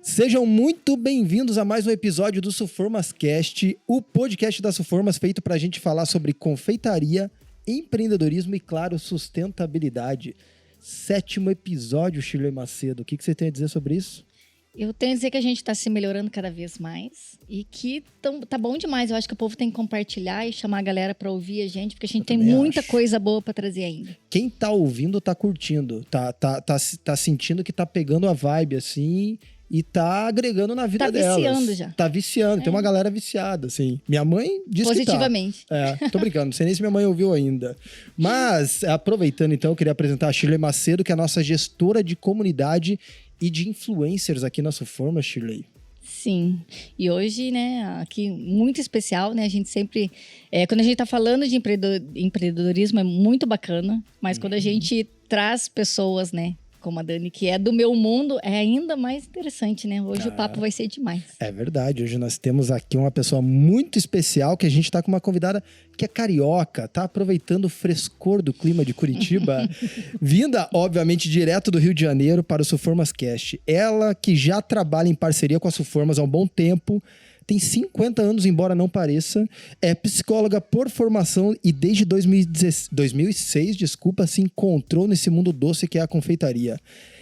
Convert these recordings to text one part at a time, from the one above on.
Sejam muito bem-vindos a mais um episódio do Suformas Cast, o podcast da Suformas feito para a gente falar sobre confeitaria, empreendedorismo e, claro, sustentabilidade. 7º episódio, Shirley Macedo. O que você tem a dizer sobre isso? Eu tenho a dizer que a gente está se melhorando cada vez mais e que tá bom demais. Eu acho que o povo tem que compartilhar e chamar a galera para ouvir a gente, porque a gente tem muita coisa boa para trazer ainda. Quem tá ouvindo tá curtindo, tá sentindo que tá pegando a vibe assim e tá agregando na vida delas. Tá viciando já. Tá viciando, tem uma galera viciada, assim. Minha mãe disse positivamente. Que tá. Tô brincando, não sei nem se minha mãe ouviu ainda. Mas, aproveitando então, eu queria apresentar a Shirley Macedo, que é a nossa gestora de comunidade e de influencers aqui na Suformas, Shirley. Sim, e hoje, né, aqui muito especial, né, a gente sempre, quando a gente tá falando de empreendedorismo é muito bacana, mas quando a gente traz pessoas, né, como a Dani, que é do meu mundo, é ainda mais interessante, né? Hoje o papo vai ser demais. É verdade. Hoje nós temos aqui uma pessoa muito especial, que a gente tá com uma convidada que é carioca, tá aproveitando o frescor do clima de Curitiba, vinda, obviamente, direto do Rio de Janeiro para o Suformas Cast. Ela que já trabalha em parceria com a Suformas há um bom tempo, tem 50 anos, embora não pareça, é psicóloga por formação e desde 2006, se encontrou nesse mundo doce que é a confeitaria.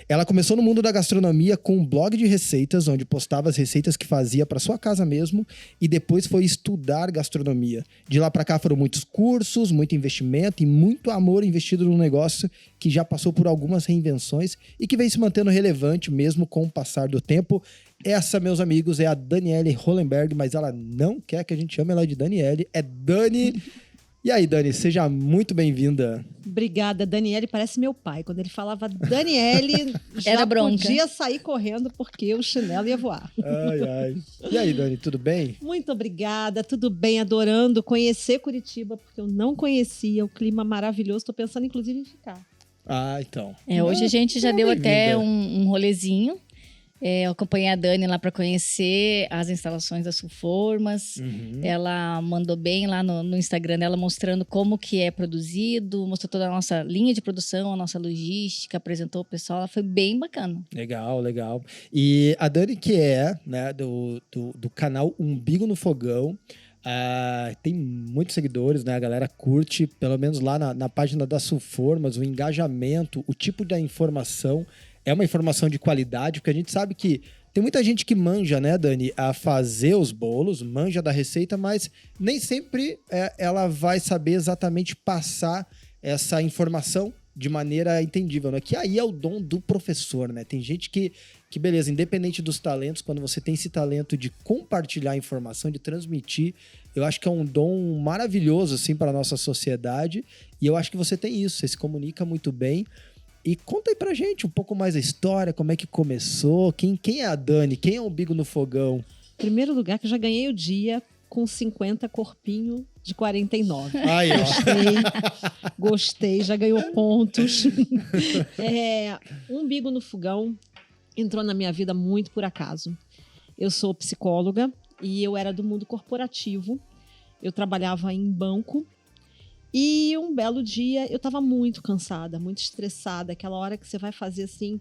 Ela começou no mundo da gastronomia com um blog de receitas, onde postava as receitas que fazia para sua casa mesmo, e depois foi estudar gastronomia. De lá para cá foram muitos cursos, muito investimento e muito amor investido no negócio que já passou por algumas reinvenções e que vem se mantendo relevante mesmo com o passar do tempo. Essa, meus amigos, é a Daniele Hollenberg, mas ela não quer que a gente chame ela de Daniele, é Dani. E aí, Dani, seja muito bem-vinda. Obrigada, Daniele parece meu pai. Quando ele falava Daniele, já podia sair correndo porque o chinelo ia voar. Ai, ai. E aí, Dani, tudo bem? Muito obrigada, tudo bem, adorando conhecer Curitiba, porque eu não conhecia, o clima maravilhoso, estou pensando inclusive em ficar. Ah, então. Hoje a gente já deu até um rolezinho. Eu acompanhei a Dani lá para conhecer as instalações da Suformas. Ela mandou bem lá no Instagram dela, mostrando como que é produzido, mostrou toda a nossa linha de produção, a nossa logística, apresentou o pessoal. Ela foi bem bacana. Legal, legal. E a Dani, que é, né, do canal Umbigo no Fogão, tem muitos seguidores, né? A galera curte, pelo menos lá na página da Suformas, o engajamento, o tipo da informação. É uma informação de qualidade, porque a gente sabe que tem muita gente que manja, né, Dani, a fazer os bolos, manja da receita, mas nem sempre ela vai saber exatamente passar essa informação de maneira entendível, né? Que aí é o dom do professor, né? Tem gente que beleza, independente dos talentos, quando você tem esse talento de compartilhar a informação, de transmitir, eu acho que é um dom maravilhoso, assim, para a nossa sociedade, e eu acho que você tem isso, você se comunica muito bem. E conta aí pra gente um pouco mais a história, como é que começou, quem é a Dani, quem é o Umbigo no Fogão? Primeiro lugar que eu já ganhei o dia com 50 corpinho de 49. Aí, ó. Gostei, já ganhou pontos. Umbigo no Fogão entrou na minha vida muito por acaso. Eu sou psicóloga e eu era do mundo corporativo. Eu trabalhava em banco. E um belo dia eu estava muito cansada, muito estressada. Aquela hora que você vai fazer assim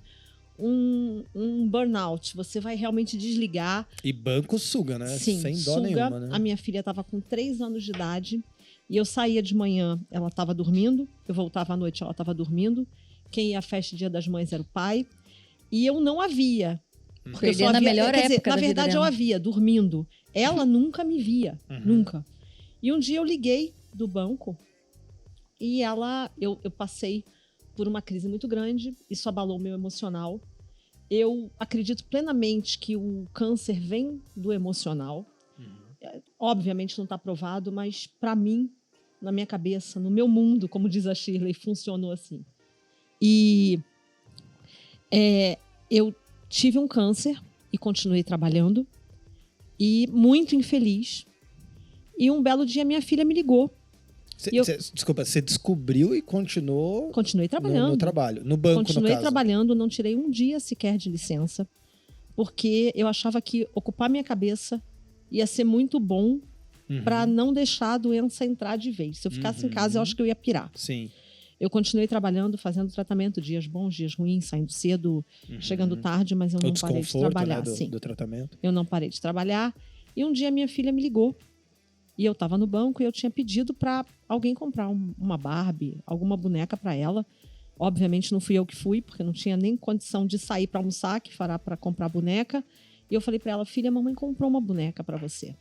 um burnout. Você vai realmente desligar. E banco suga, né? Sim, sem dó suga. nenhuma, né? A minha filha estava com 3 anos de idade. E eu saía de manhã, ela estava dormindo. Eu voltava à noite, ela estava dormindo. Quem ia à festa Dia das Mães era o pai. E eu não a via. Porque eu só a melhor época dizer, na verdade, eu a via, dormindo. Ela nunca me via. Nunca. E um dia eu liguei do banco. E eu passei por uma crise muito grande, isso abalou o meu emocional. Eu acredito plenamente que o câncer vem do emocional. Obviamente não está provado, mas para mim, na minha cabeça, no meu mundo, como diz a Shirley, funcionou assim. E eu tive um câncer e continuei trabalhando, e muito infeliz. E um belo dia minha filha me ligou. Desculpa, você descobriu e continuou... Continuei trabalhando. No trabalho, no banco, Continuei trabalhando, não tirei um dia sequer de licença, porque eu achava que ocupar minha cabeça ia ser muito bom para não deixar a doença entrar de vez. Se eu ficasse em casa, eu acho que eu ia pirar. Sim. Eu continuei trabalhando, fazendo tratamento, dias bons, dias ruins, saindo cedo, chegando tarde, mas eu não parei de trabalhar. Né, do tratamento. Eu não parei de trabalhar. E um dia minha filha me ligou. E eu estava no banco e eu tinha pedido para alguém comprar uma Barbie, alguma boneca para ela. Obviamente não fui eu que fui, porque não tinha nem condição de sair para almoçar, que fará para comprar boneca. E eu falei para ela, filha, a mamãe comprou uma boneca para você.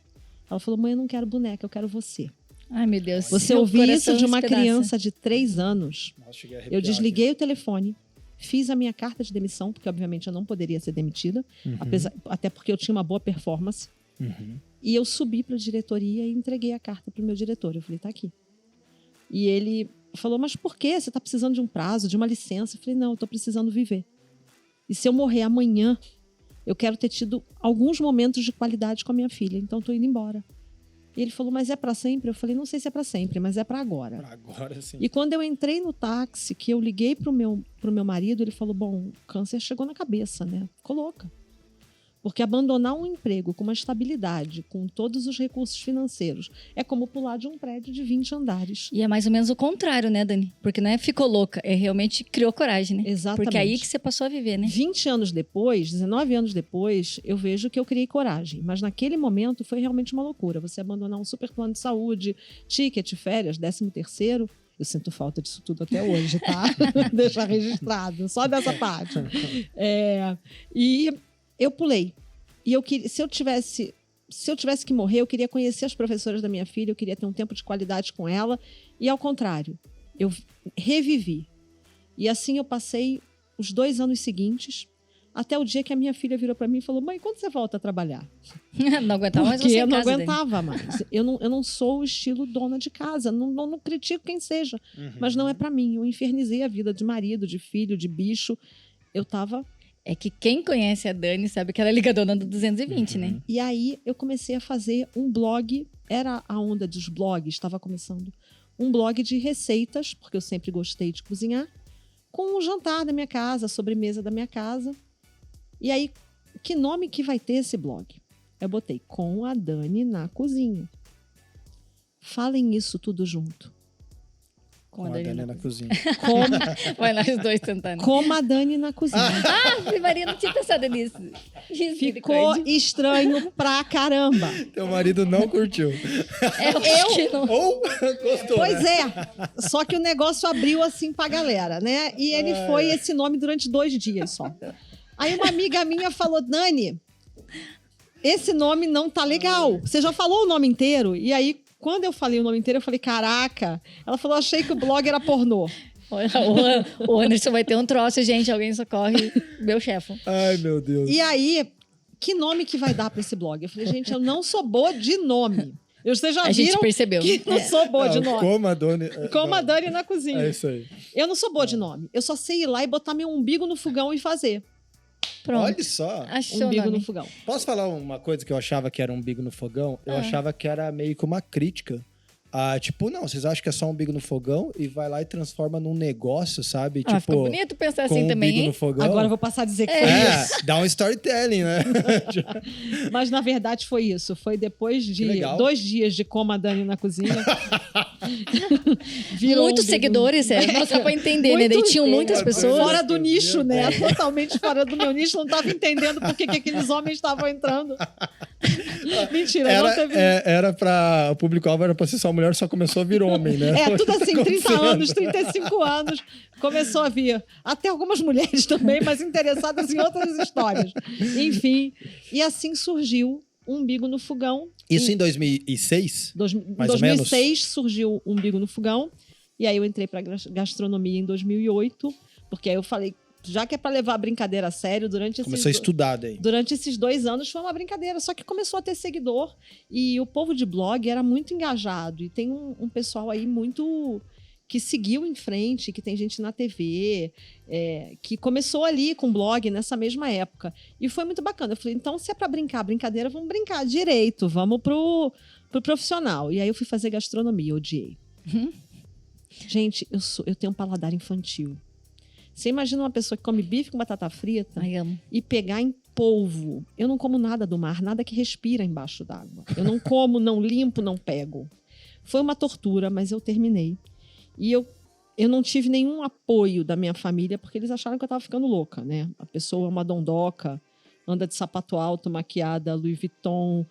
Ela falou, mãe, eu não quero boneca, eu quero você. Ai, meu Deus. Você ouvir isso de uma criança de 3 anos. Nossa, eu desliguei o telefone, fiz a minha carta de demissão, porque obviamente eu não poderia ser demitida, até porque eu tinha uma boa performance. E eu subi para a diretoria e entreguei a carta para o meu diretor. Eu falei, tá aqui. E ele falou, mas por quê? Você está precisando de um prazo, de uma licença? Eu falei, não, eu estou precisando viver. E se eu morrer amanhã, eu quero ter tido alguns momentos de qualidade com a minha filha, então estou indo embora. E ele falou, mas é para sempre? Eu falei, não sei se é para sempre, mas é para agora. Para agora, sim. E quando eu entrei no táxi, que eu liguei pro meu marido, ele falou, bom, o câncer chegou na cabeça, né? Ficou louca. Porque abandonar um emprego com uma estabilidade, com todos os recursos financeiros, é como pular de um prédio de 20 andares. E é mais ou menos o contrário, né, Dani? Porque não é ficou louca, é realmente criou coragem, né? Exatamente. Porque é aí que você passou a viver, né? 20 anos depois, 19 anos depois, eu vejo que eu criei coragem. Mas naquele momento foi realmente uma loucura. Você abandonar um super plano de saúde, ticket, férias, 13º. Eu sinto falta disso tudo até hoje, tá? Deixar registrado, só dessa parte. E eu pulei. E eu queria, se eu tivesse que morrer, eu queria conhecer as professoras da minha filha, eu queria ter um tempo de qualidade com ela. E ao contrário, eu revivi. E assim eu passei os 2 anos seguintes, até o dia que a minha filha virou para mim e falou, mãe, quando você volta a trabalhar? Não aguentava mais Porque você eu em não casa, aguentava mais. Eu não sou o estilo dona de casa. Não critico quem seja. Mas não é para mim. Eu infernizei a vida de marido, de filho, de bicho. Eu tava... É que quem conhece a Dani sabe que ela é ligadona do 220, né? E aí eu comecei a fazer um blog. Era a onda dos blogs, estava começando. Um blog de receitas, porque eu sempre gostei de cozinhar. Com o jantar da minha casa, a sobremesa da minha casa. E aí, que nome que vai ter esse blog? Eu botei com a Dani na cozinha. Falem isso tudo junto. Com a Dani na cozinha. Vai nós dois tentando. Com a Dani na cozinha. Maria, não tinha pensado nisso. Ficou estranho pra caramba. Teu marido não curtiu. Ou gostou. Pois é. Só que o negócio abriu assim pra galera, né? E ele foi esse nome durante 2 dias só. Aí uma amiga minha falou, Dani, esse nome não tá legal. Você já falou o nome inteiro? E aí, quando eu falei o nome inteiro, eu falei, caraca. Ela falou, achei que o blog era pornô. O Anderson vai ter um troço, gente. Alguém socorre meu chefe. Ai, meu Deus. E aí, que nome que vai dar pra esse blog? Eu falei, gente, eu não sou boa de nome. Vocês já viram gente percebeu. que não sou boa de nome. Como a Dani na cozinha. É isso aí. Eu não sou boa de nome. Eu só sei ir lá e botar meu umbigo no fogão e fazer. Pronto. Olha só. Achou umbigo no fogão. Posso falar uma coisa que eu achava que era umbigo no fogão? Eu achava que era meio que uma crítica. Tipo, não, vocês acham que é só um umbigo no fogão e vai lá e transforma num negócio, sabe? Tipo, ficou bonito pensar assim com também, umbigo hein? no fogão. Agora eu vou passar a dizer que foi isso. Dá um storytelling, né? Mas na verdade foi isso. Foi depois de 2 dias de como a Dani na cozinha. Muitos seguidores, sério. Não dá pra entender, né? Daí tinham muitas pessoas. Fora do nicho, né? Totalmente fora do meu nicho. Não tava entendendo por que aqueles homens estavam entrando. Mentira, não teve... Era pra... O público-alvo era pra ser só mulher, só começou a vir homem, né? Tudo assim, 30 anos, 35 anos. Começou a vir. Até algumas mulheres também, mas interessadas em outras histórias. Enfim, e assim surgiu Umbigo no Fogão. Isso em 2006? Em 2006 surgiu Umbigo no Fogão. E aí eu entrei para gastronomia em 2008, porque aí eu falei, já que é para levar a brincadeira a sério, começou a estudar daí. Durante esses 2 anos foi uma brincadeira, só que começou a ter seguidor e o povo de blog era muito engajado. E tem um pessoal aí muito... que seguiu em frente, que tem gente na TV, que começou ali com blog nessa mesma época. E foi muito bacana. Eu falei, então se é para brincar brincadeira, vamos brincar direito, vamos pro profissional. E aí eu fui fazer gastronomia, odiei. Gente, eu tenho um paladar infantil. Você imagina uma pessoa que come bife com batata frita e pegar em polvo. Eu não como nada do mar, nada que respira embaixo d'água. Eu não como, não limpo, não pego. Foi uma tortura, mas eu terminei. E eu eu não tive nenhum apoio da minha família, porque eles acharam que eu estava ficando louca, né? A pessoa é uma dondoca, anda de sapato alto, maquiada, Louis Vuitton,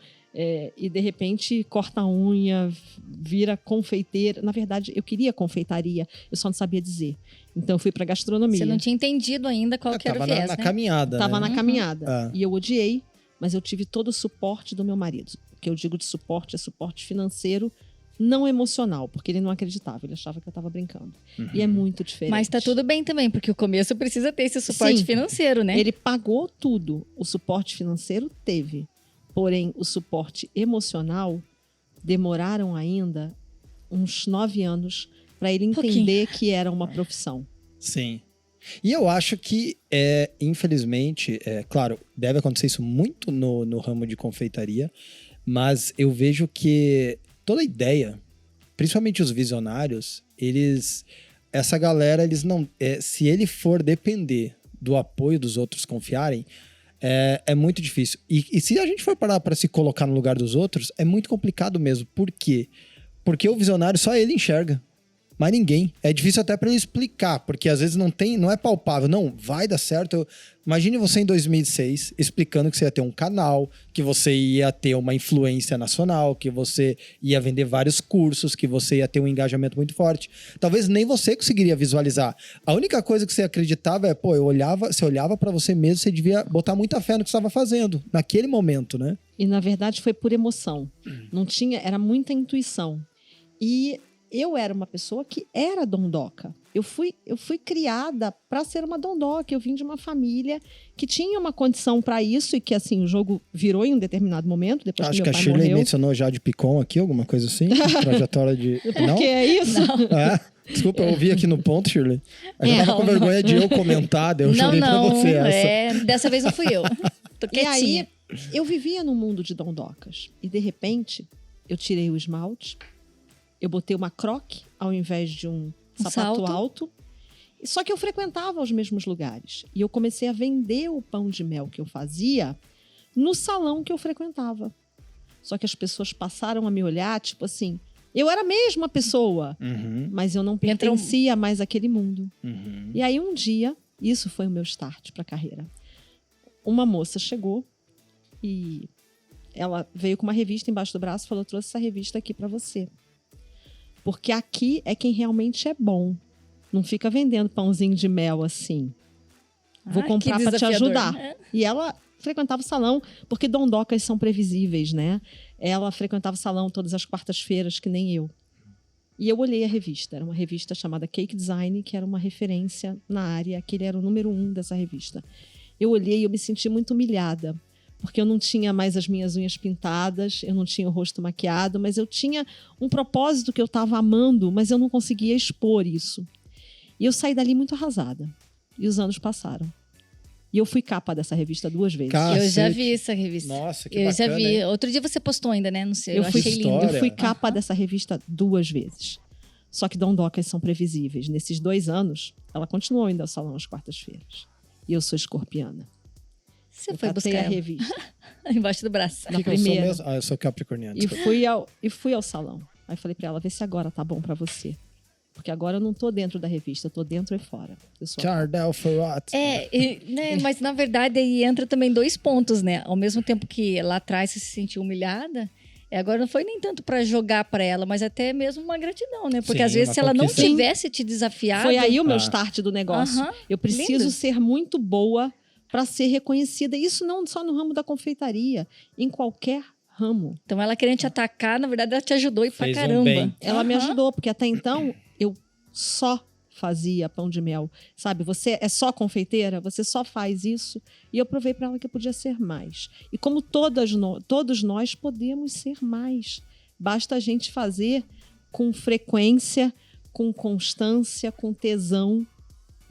e de repente corta a unha, vira confeiteira. Na verdade, eu queria confeitaria, eu só não sabia dizer. Então, eu fui para gastronomia. Você não tinha entendido ainda qual que era o viés, na né? caminhada, Tava né? na caminhada. Ah. E eu odiei, mas eu tive todo o suporte do meu marido. O que eu digo de suporte é suporte financeiro, não emocional, porque ele não acreditava, ele achava que eu estava brincando. E é muito diferente. Mas tá tudo bem também, porque o começo precisa ter esse suporte Sim. financeiro, né? Ele pagou tudo. O suporte financeiro teve. Porém, o suporte emocional demoraram ainda uns 9 anos para ele entender que era uma profissão. Sim. E eu acho que, infelizmente, claro, deve acontecer isso muito no ramo de confeitaria, mas eu vejo que toda ideia, principalmente os visionários, essa galera, eles não, se ele for depender do apoio dos outros confiarem, é muito difícil. E se a gente for parar para se colocar no lugar dos outros, é muito complicado mesmo. Por quê? Porque o visionário só ele enxerga. Mas ninguém. É difícil até para ele explicar, porque às vezes não é palpável. Não, vai dar certo. Imagine você em 2006 explicando que você ia ter um canal, que você ia ter uma influência nacional, que você ia vender vários cursos, que você ia ter um engajamento muito forte. Talvez nem você conseguiria visualizar. A única coisa que você acreditava você olhava para você mesmo, você devia botar muita fé no que você estava fazendo, naquele momento, né? E, na verdade, foi por emoção. Não tinha, era muita intuição. E eu era uma pessoa que era dondoca. Eu fui criada para ser uma dondoca. Eu vim de uma família que tinha uma condição para isso e que, assim, o jogo virou em um determinado momento, depois Acho que que meu a pai Shirley morreu. mencionou já de Picon aqui, alguma coisa assim? Trajetória de... Não? Porque é isso? Desculpa, eu ouvi aqui no ponto, Shirley. Eu já tava com vergonha de eu comentar, daí eu Não, chorei pra você essa. Dessa vez não fui eu. Tô E quietinha. aí, eu vivia num mundo de dondocas. E, de repente, eu tirei o esmalte, eu botei uma croque ao invés de um sapato salto. alto. Só que eu frequentava os mesmos lugares. E eu comecei a vender o pão de mel que eu fazia no salão que eu frequentava. Só que as pessoas passaram a me olhar, tipo assim, eu era a mesma pessoa, mas eu não pertencia mais àquele mundo. E aí um dia, isso foi o meu start para a carreira. Uma moça chegou e ela veio com uma revista embaixo do braço e falou: trouxe essa revista aqui para você. Porque aqui é quem realmente é bom. Não fica vendendo pãozinho de mel assim. Vou comprar para te ajudar. E ela frequentava o salão, porque dondocas são previsíveis, né? Ela frequentava o salão todas as quartas-feiras, que nem eu. E eu olhei a revista. Era uma revista chamada Cake Design, que era uma referência na área. Aquele era o número 1 dessa revista. Eu olhei e eu me senti muito humilhada. Porque eu não tinha mais as minhas unhas pintadas, eu não tinha o rosto maquiado, mas eu tinha um propósito que eu estava amando, mas eu não conseguia expor isso. E eu saí dali muito arrasada. E os anos passaram. E eu fui capa dessa revista 2 vezes. Eu já vi essa revista. Nossa, que eu bacana, já vi. hein? Outro dia você postou ainda, né? Não sei, eu fui, achei lindo. história. Eu fui capa dessa revista 2 vezes. Só que dondocas são previsíveis. Nesses 2 anos, ela continuou indo ao salão às quartas-feiras. E eu sou escorpiana. Você eu foi catei buscar a revista. embaixo do braço. Na Que eu sou primeira. mesmo? Eu sou capricorniano. E fui ao salão. Aí falei pra ela, vê se agora tá bom pra você. Porque agora eu não tô dentro da revista, eu tô dentro e fora. Eu sou Jardel Ferrat. Né, mas na verdade aí entra também 2 pontos, né? Ao mesmo tempo que lá atrás você se sentiu humilhada, agora não foi nem tanto pra jogar pra ela, mas até mesmo uma gratidão, né? Porque Sim, às vezes uma se ela não conquista. tivesse te desafiado... Foi aí o meu start do negócio. Aham, Eu preciso lindo. ser muito boa para ser reconhecida. Isso não só no ramo da confeitaria, em qualquer ramo. Então ela querendo te atacar, na verdade ela te ajudou e pra Fez um caramba. bem. Ela me ajudou, porque até então eu só fazia pão de mel. Sabe, você é só confeiteira, você só faz isso. E eu provei para ela que eu podia ser mais. E como todos nós podemos ser mais. Basta a gente fazer com frequência, com constância, com tesão.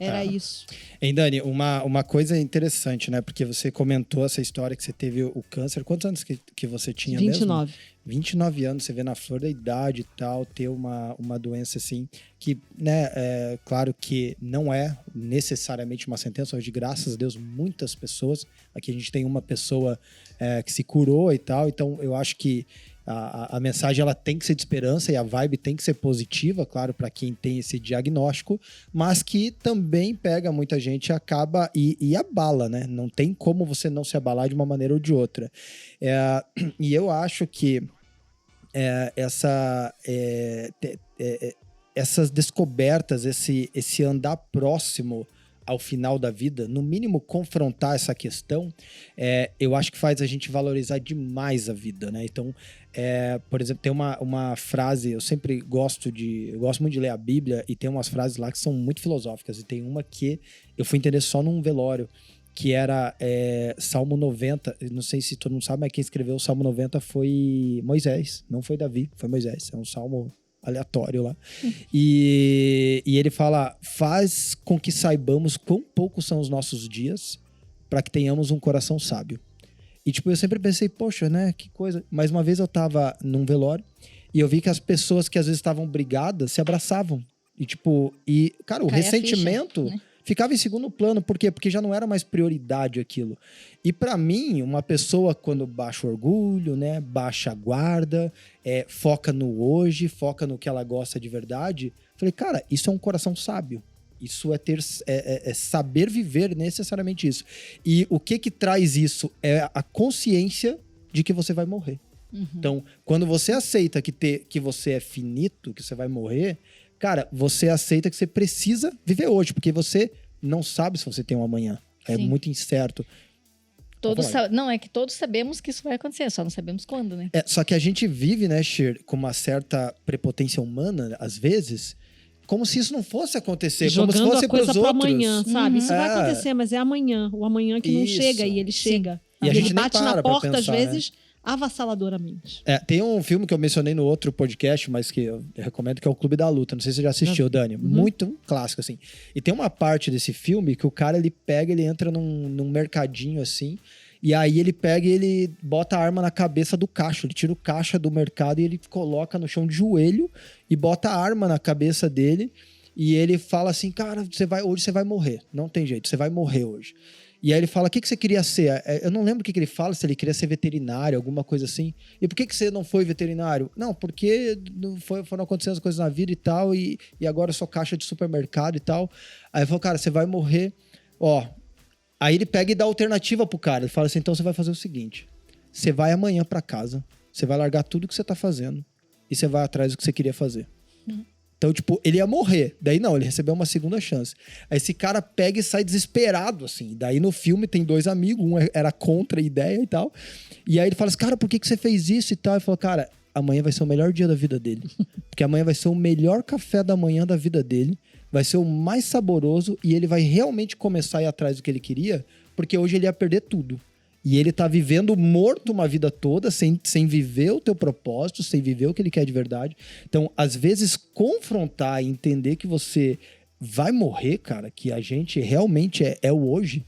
Era isso. Hein, Dani, uma coisa interessante, né? Porque você comentou essa história que você teve o câncer. Quantos anos que você tinha 29. mesmo? 29 anos, você vê na flor da idade e tal, ter uma doença assim, que, né, claro que não é necessariamente uma sentença, hoje, graças a Deus, muitas pessoas, aqui a gente tem uma pessoa que se curou e tal, então eu acho que a mensagem ela tem que ser de esperança e a vibe tem que ser positiva, claro, para quem tem esse diagnóstico, mas que também pega muita gente e acaba e abala, né? Não tem como você não se abalar de uma maneira ou de outra. E eu acho que essas descobertas, esse andar próximo ao final da vida, no mínimo confrontar essa questão, eu acho que faz a gente valorizar demais a vida, né? Então, por exemplo, tem uma frase, eu gosto muito de ler a Bíblia, e tem umas frases lá que são muito filosóficas, e tem uma que eu fui entender só num velório, que era Salmo 90, não sei se todo mundo sabe, mas quem escreveu o Salmo 90 foi Moisés, não foi Davi, foi Moisés, é um salmo aleatório lá. E ele fala, faz com que saibamos quão poucos são os nossos dias para que tenhamos um coração sábio. E tipo, eu sempre pensei, poxa, né, que coisa. Mas uma vez eu tava num velório e eu vi que as pessoas que às vezes estavam brigadas se abraçavam. E tipo, cara, o ressentimento... Ficha, né? Ficava em segundo plano, por quê? Porque já não era mais prioridade aquilo. E pra mim, uma pessoa quando baixa o orgulho, né, baixa a guarda, foca no hoje, foca no que ela gosta de verdade, falei, cara, isso é um coração sábio. Isso é saber viver necessariamente isso. E o que traz isso? É a consciência de que você vai morrer. Uhum. Então, quando você aceita que você é finito, que você vai morrer, cara, você aceita que você precisa viver hoje, porque você não sabe se você tem um amanhã. É Sim. muito incerto. Não, é que todos sabemos que isso vai acontecer, só não sabemos quando, né? Só que a gente vive, né, Shir, com uma certa prepotência humana, às vezes, como se isso não fosse acontecer, jogando como se fosse a coisa para amanhã, sabe? Uhum. Isso vai acontecer, mas é amanhã. O amanhã que não chega e ele chega. E a gente ele nem bate para na pra porta, pensar, às vezes, avassaladoramente. Tem um filme que eu mencionei no outro podcast, mas que eu recomendo, que é o Clube da Luta. Não sei se você já assistiu, Dani. Uhum. Muito clássico, assim. E tem uma parte desse filme que o cara, ele entra num mercadinho, assim, e aí ele pega e ele bota a arma na cabeça do caixa. Ele tira o caixa do mercado e ele coloca no chão de joelho e bota a arma na cabeça dele. E ele fala assim, cara, hoje você vai morrer. Não tem jeito, você vai morrer hoje. E aí ele fala, o que você queria ser? Eu não lembro o que ele fala, se ele queria ser veterinário, alguma coisa assim. E por que você não foi veterinário? Não, porque foram acontecendo as coisas na vida e tal, e agora eu sou caixa de supermercado e tal. Aí ele falou, cara, você vai morrer. Aí ele pega e dá alternativa pro cara. Ele fala assim, então você vai fazer o seguinte, você vai amanhã pra casa, você vai largar tudo que você tá fazendo e você vai atrás do que você queria fazer. Então, tipo, ele ia morrer. Daí não, ele recebeu uma segunda chance. Aí esse cara pega e sai desesperado, assim. Daí no filme tem dois amigos, um era contra a ideia e tal. E aí ele fala assim, cara, por que você fez isso e tal? Ele falou, cara, amanhã vai ser o melhor dia da vida dele. Porque amanhã vai ser o melhor café da manhã da vida dele. Vai ser o mais saboroso e ele vai realmente começar a ir atrás do que ele queria, porque hoje ele ia perder tudo. E ele tá vivendo morto uma vida toda, sem viver o teu propósito, sem viver o que ele quer de verdade. Então, às vezes, confrontar e entender que você vai morrer, cara, que a gente realmente é o hoje,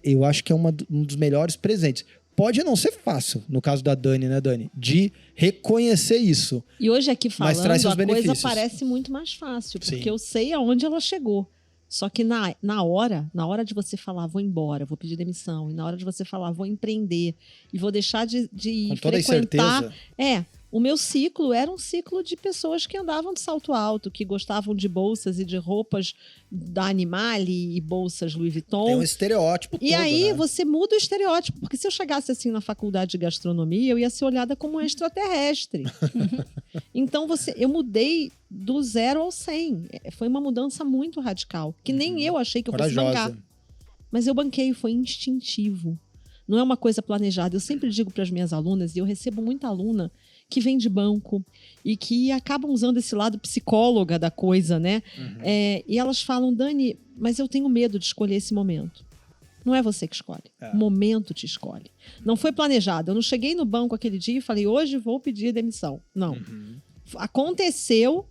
eu acho que é um dos melhores presentes. Pode não ser fácil, no caso da Dani, né, Dani? De reconhecer isso. E hoje aqui falando, mas traz seus a coisa benefícios. parece muito mais fácil, porque Sim. eu sei aonde ela chegou. Só que na hora de você falar, vou embora, vou pedir demissão, e na hora de você falar, vou empreender, e vou deixar de Com toda frequentar... certeza. O meu ciclo era um ciclo de pessoas que andavam de salto alto, que gostavam de bolsas e de roupas da Animale e bolsas Louis Vuitton. Tem um estereótipo todo, E aí né? você muda o estereótipo, porque se eu chegasse assim na faculdade de gastronomia, eu ia ser olhada como um extraterrestre. Então eu mudei do 0 ao 100. Foi uma mudança muito radical, que nem eu achei que eu fosse bancar. Mas eu banquei, foi instintivo. Não é uma coisa planejada. Eu sempre digo para as minhas alunas, e eu recebo muita aluna que vem de banco e que acabam usando esse lado psicóloga da coisa, né? Uhum. E elas falam, Dani, mas eu tenho medo de escolher esse momento. Não é você que escolhe. O momento te escolhe. Não foi planejado. Eu não cheguei no banco aquele dia e falei, hoje vou pedir demissão. Não. Uhum. Aconteceu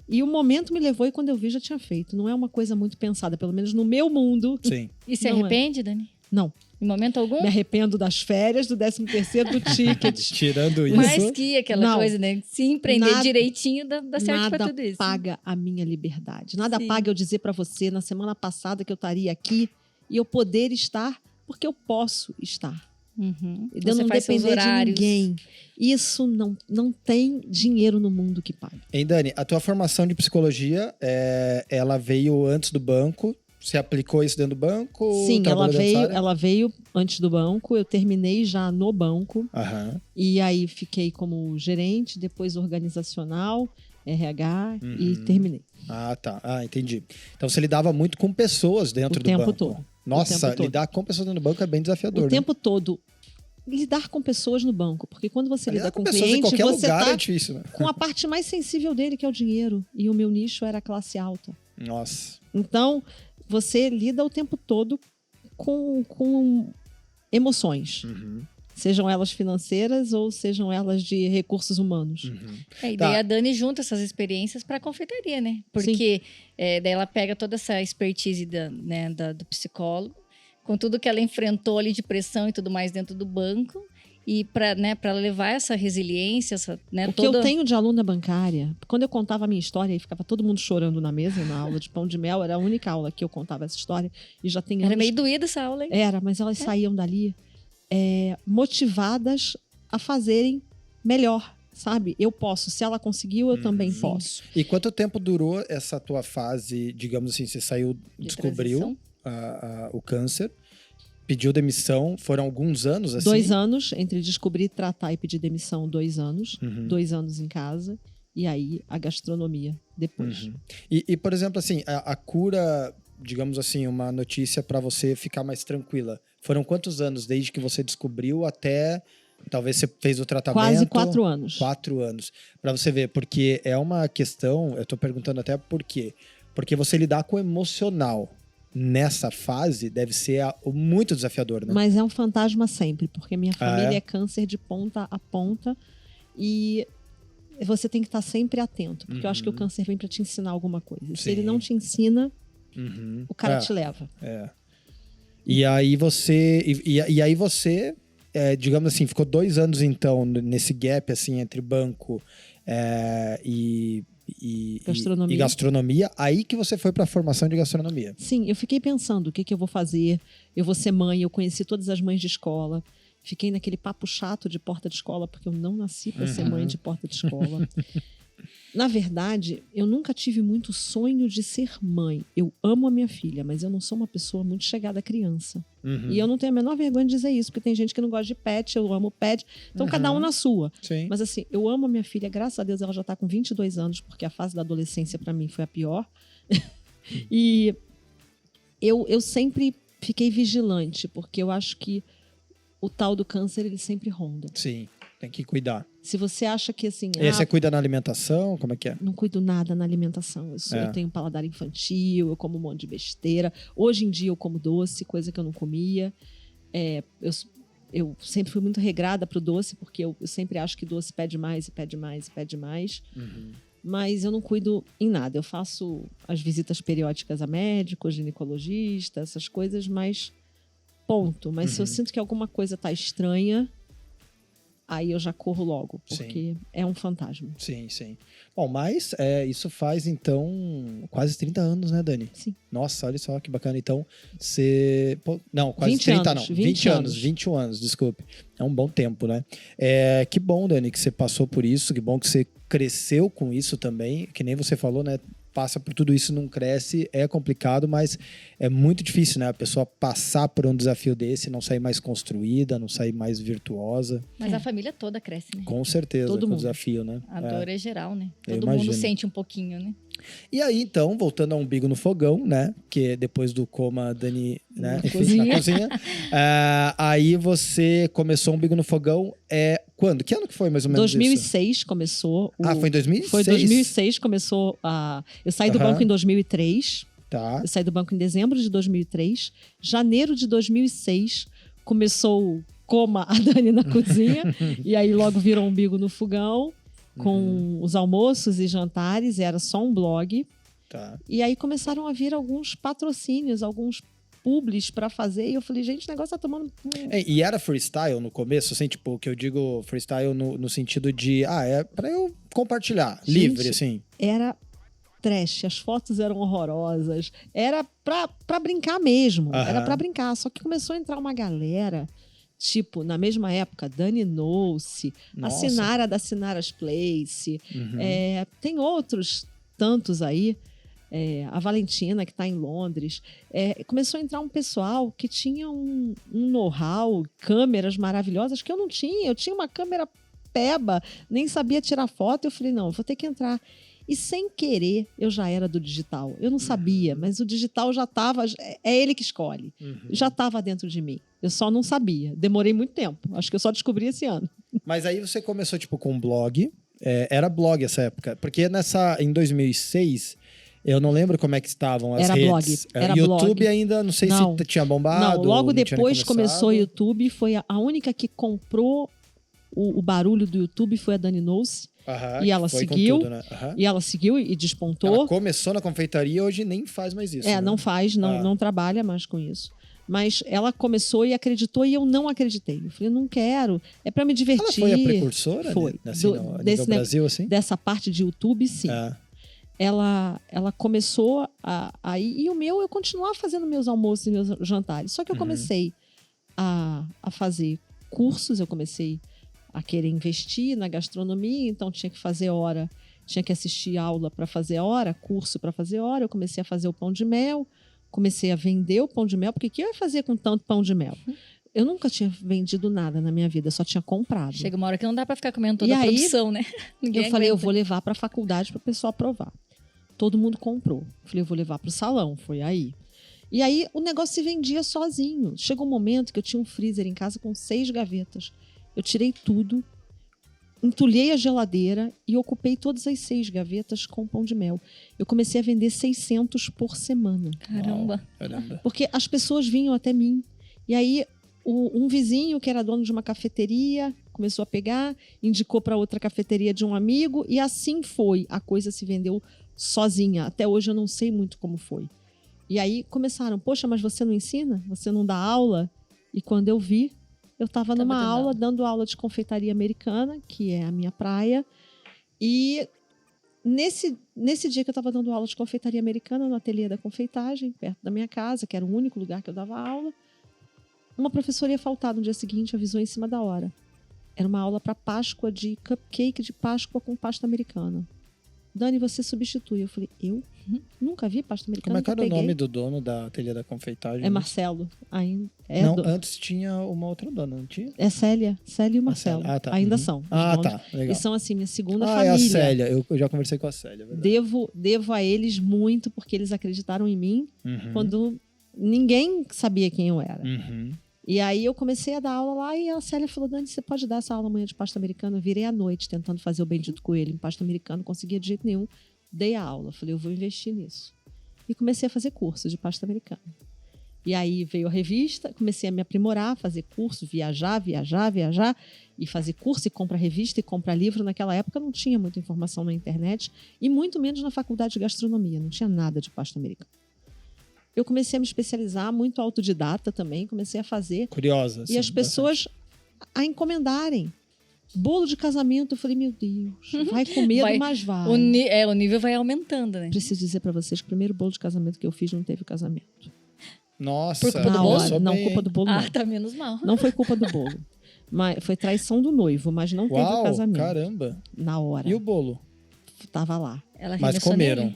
e o momento me levou e quando eu vi já tinha feito. Não é uma coisa muito pensada, pelo menos no meu mundo. Sim. E se arrepende, Dani? Não. Em momento algum? Me arrependo das férias, do 13º, do ticket. Tirando isso. Mais que aquela Não. coisa, né? Se empreender direitinho, dá certo pra tudo Nada isso. paga a minha liberdade. Nada Sim. paga eu dizer pra você na semana passada que eu estaria aqui e eu poder estar porque eu posso estar. Uhum. E de eu Você não faz seus depender de horários. ninguém. Isso não tem dinheiro no mundo que pague. Hein, Dani, a tua formação de psicologia, ela veio antes do banco? Você aplicou isso dentro do banco? Sim, Trabalhou dentro dessa área? ela veio antes do banco. Eu terminei já no banco. Aham. E aí fiquei como gerente, depois organizacional, RH Uhum. e terminei. Ah, tá. Ah, entendi. Então você lidava muito com pessoas dentro O do tempo banco. todo. Nossa, O tempo todo. lidar com pessoas dentro do banco é bem desafiador, O né? tempo todo. Lidar com pessoas no banco. Porque quando você Lidar lida com pessoas em cliente, qualquer você lugar tá é difícil, né? com a parte mais sensível dele, que é o dinheiro. E o meu nicho era a classe alta. Nossa. Então, você lida o tempo todo com emoções. Uhum. Sejam elas financeiras ou sejam elas de recursos humanos. Uhum. E Tá. daí a Dani junta essas experiências para a confeitaria, né? Porque daí ela pega toda essa expertise do psicólogo, com tudo que ela enfrentou ali de pressão e tudo mais dentro do banco, e para levar essa resiliência, O que eu tenho de aluna bancária, quando eu contava a minha história e ficava todo mundo chorando na mesa, na aula de pão de mel, era a única aula que eu contava essa história, e já tem Era anos... meio doída essa aula, hein? Era, mas elas saíam dali motivadas a fazerem melhor, sabe? Eu posso. Se ela conseguiu, eu também Sim. posso. E quanto tempo durou essa tua fase, digamos assim, você saiu, De descobriu transição. o câncer, pediu demissão, foram alguns anos assim? 2 anos, entre descobrir, tratar e pedir demissão, 2 anos. Uhum. 2 anos em casa. E aí, a gastronomia depois. Uhum. E, por exemplo, assim, a cura, digamos assim, uma notícia para você ficar mais tranquila. Foram quantos anos desde que você descobriu até talvez você fez o tratamento? Quase 4 anos. 4 anos. Para você ver, porque é uma questão, eu tô perguntando até por quê. Porque você lidar com o emocional nessa fase deve ser muito desafiador, né? Mas é um fantasma sempre, porque minha família é? é câncer de ponta a ponta. E você tem que estar sempre atento, porque eu acho que o câncer vem para te ensinar alguma coisa. E se ele Sim. não te ensina, Uhum. o cara te leva. É. E aí você. E aí você, digamos assim, ficou 2 anos então nesse gap assim entre banco e Gastronomia. e gastronomia. Aí que você foi para a formação de gastronomia. Sim, eu fiquei pensando o que eu vou fazer. Eu vou ser mãe, eu conheci todas as mães de escola. Fiquei naquele papo chato de porta de escola, porque eu não nasci para ser mãe de porta de escola. Na verdade, eu nunca tive muito sonho de ser mãe. Eu amo a minha filha, mas eu não sou uma pessoa muito chegada à criança. Uhum. E eu não tenho a menor vergonha de dizer isso, porque tem gente que não gosta de pet, eu amo pet. Então, cada um na sua. Sim. Mas assim, eu amo a minha filha, graças a Deus ela já tá com 22 anos, porque a fase da adolescência para mim foi a pior. E eu sempre fiquei vigilante, porque eu acho que o tal do câncer, ele sempre ronda. Sim, tem que cuidar. Se você acha que assim... E aí você cuida na alimentação? Como é que é? Não cuido nada na alimentação. Eu tenho paladar infantil, eu como um monte de besteira. Hoje em dia eu como doce, coisa que eu não comia. Eu sempre fui muito regrada pro doce, porque eu sempre acho que doce pede mais, e pede mais, e pede mais. Uhum. Mas eu não cuido em nada. Eu faço as visitas periódicas a médico, ginecologista, essas coisas, mas ponto. Mas se eu sinto que alguma coisa tá estranha, aí eu já corro logo, porque é um fantasma. Sim, sim. Bom, mas isso faz, então, quase 30 anos, né, Dani? Sim. Nossa, olha só que bacana. Então, você... Não, quase 20 30 anos, não. 20 anos. 21 anos, desculpe. É um bom tempo, né? Que bom, Dani, que você passou por isso. Que bom que você cresceu com isso também. Que nem você falou, né? Passa por tudo isso, não cresce, é complicado, mas é muito difícil, né? A pessoa passar por um desafio desse, não sair mais construída, não sair mais virtuosa. Mas a família toda cresce, né? Com certeza, Todo com o mundo. desafio, né? A dor é geral, né? Eu Todo mundo imagino. sente um pouquinho, né? E aí, então, voltando ao umbigo no fogão, né? Que depois do coma, a Dani, né? Na Enfim, cozinha. na cozinha. Aí você começou o umbigo no fogão. Quando? Que ano que foi, mais ou menos 2006 começou. Foi em 2006? Foi 2006 começou a... Eu saí do banco em 2003. Tá. Eu saí do banco em dezembro de 2003. Janeiro de 2006 começou o coma a Dani na cozinha. E aí logo virou umbigo no fogão. Com os almoços e jantares. Era só um blog. Tá. E aí começaram a vir alguns patrocínios, alguns publis pra fazer. E eu falei, gente, o negócio tá tomando... E era freestyle no começo, assim, tipo, que eu digo freestyle no sentido de, é pra eu compartilhar, Gente, livre, assim. Era trash, as fotos eram horrorosas. Era pra brincar mesmo. Era pra brincar. Só que começou a entrar uma galera... Tipo, na mesma época, Dani Nouce, a Sinara da Sinara's Place. Tem outros tantos aí. A Valentina, que está em Londres. Começou a entrar um pessoal que tinha um know-how, câmeras maravilhosas que eu não tinha. Eu tinha uma câmera peba, nem sabia tirar foto. Eu falei, não, eu vou ter que entrar. E sem querer, eu já era do digital. Eu não sabia, mas o digital já estava... É ele que escolhe. Já estava dentro de mim. Eu só não sabia. Demorei muito tempo. Acho que eu só descobri esse ano. Mas aí você começou, tipo, com um blog. Era blog essa época. Porque em 2006... Eu não lembro como é que estavam as redes. Blog. Era YouTube blog. ainda, não sei se tinha bombado. Não, logo depois começou o YouTube. Foi a única que comprou o barulho do YouTube, foi a Dani Nouce. E ela seguiu. Tudo, né? E ela seguiu e despontou. Ela começou na confeitaria, hoje nem faz mais isso. Né? Não faz, não trabalha mais com isso. Mas ela começou e acreditou e eu não acreditei. Eu falei, não quero, é para me divertir. Ela foi a precursora? Foi. Assim, no Brasil, assim? Dessa parte de YouTube, sim. Ela começou e o meu, eu continuava fazendo meus almoços e meus jantares. Só que eu comecei a fazer cursos, eu comecei a querer investir na gastronomia, então tinha que fazer hora, tinha que assistir aula para fazer hora, curso para fazer hora. Eu comecei a fazer o pão de mel, comecei a vender o pão de mel, porque o que eu ia fazer com tanto pão de mel? Eu nunca tinha vendido nada na minha vida, só tinha comprado. Chega uma hora que não dá para ficar comendo toda a produção, né? Eu falei, eu vou levar para a faculdade para o pessoal provar. Todo mundo comprou. Falei, eu vou levar para o salão. Foi aí. E aí o negócio se vendia sozinho. Chegou um momento que eu tinha um freezer em casa com 6 gavetas. Eu tirei tudo, entulhei a geladeira e ocupei todas as 6 gavetas com pão de mel. Eu comecei a vender 600 por semana. Caramba. Porque as pessoas vinham até mim. E aí um vizinho que era dono de uma cafeteria começou a pegar, indicou para outra cafeteria de um amigo e assim foi. A coisa se vendeu sozinha. Até hoje eu não sei muito como foi. E aí começaram, poxa, mas você não ensina? Você não dá aula? E quando eu vi, eu estava numa aula, dando aula de confeitaria americana, que é a minha praia. E nesse dia que eu estava dando aula de confeitaria americana, no ateliê da confeitagem, perto da minha casa, que era o único lugar que eu dava aula, uma professora ia faltar no dia seguinte, avisou em cima da hora. Era uma aula para Páscoa, de cupcake de Páscoa com pasta americana. Dani, você substitui. Eu falei, eu? Nunca vi pasta americana. Como é que era o nome do dono da ateliê da confeitagem? É Marcelo. Não, antes tinha uma outra dona, não tinha? É Célia e o Marcelo. Tá. Ainda são. Tá, legal. E são assim, minha segunda família. É a Célia. Eu já conversei com a Célia, verdade. Devo a eles muito, porque eles acreditaram em mim quando ninguém sabia quem eu era. E aí eu comecei a dar aula lá e a Célia falou, Dani, você pode dar essa aula amanhã de pasta americana? Eu virei à noite tentando fazer o bendito coelho em pasta americana, não conseguia de jeito nenhum. Dei a aula, falei, eu vou investir nisso. E comecei a fazer curso de pasta americana. E aí veio a revista, comecei a me aprimorar, fazer curso, viajar, e fazer curso, e comprar revista, e comprar livro. Naquela época não tinha muita informação na internet, e muito menos na faculdade de gastronomia, não tinha nada de pasta americana. Eu comecei a me especializar, muito autodidata também, comecei a fazer. Curiosa. E as pessoas a encomendarem. Bolo de casamento, eu falei, meu Deus, vai com medo, mas vai. O nível vai aumentando, né? Preciso dizer para vocês que o primeiro bolo de casamento que eu fiz não teve casamento. Nossa. Por culpa do bolo? Não, culpa do bolo não. Tá menos mal. Não foi culpa do bolo. Mas foi traição do noivo, mas não teve o casamento. Caramba. Na hora. E o bolo? Tava lá. Ela mas comeram.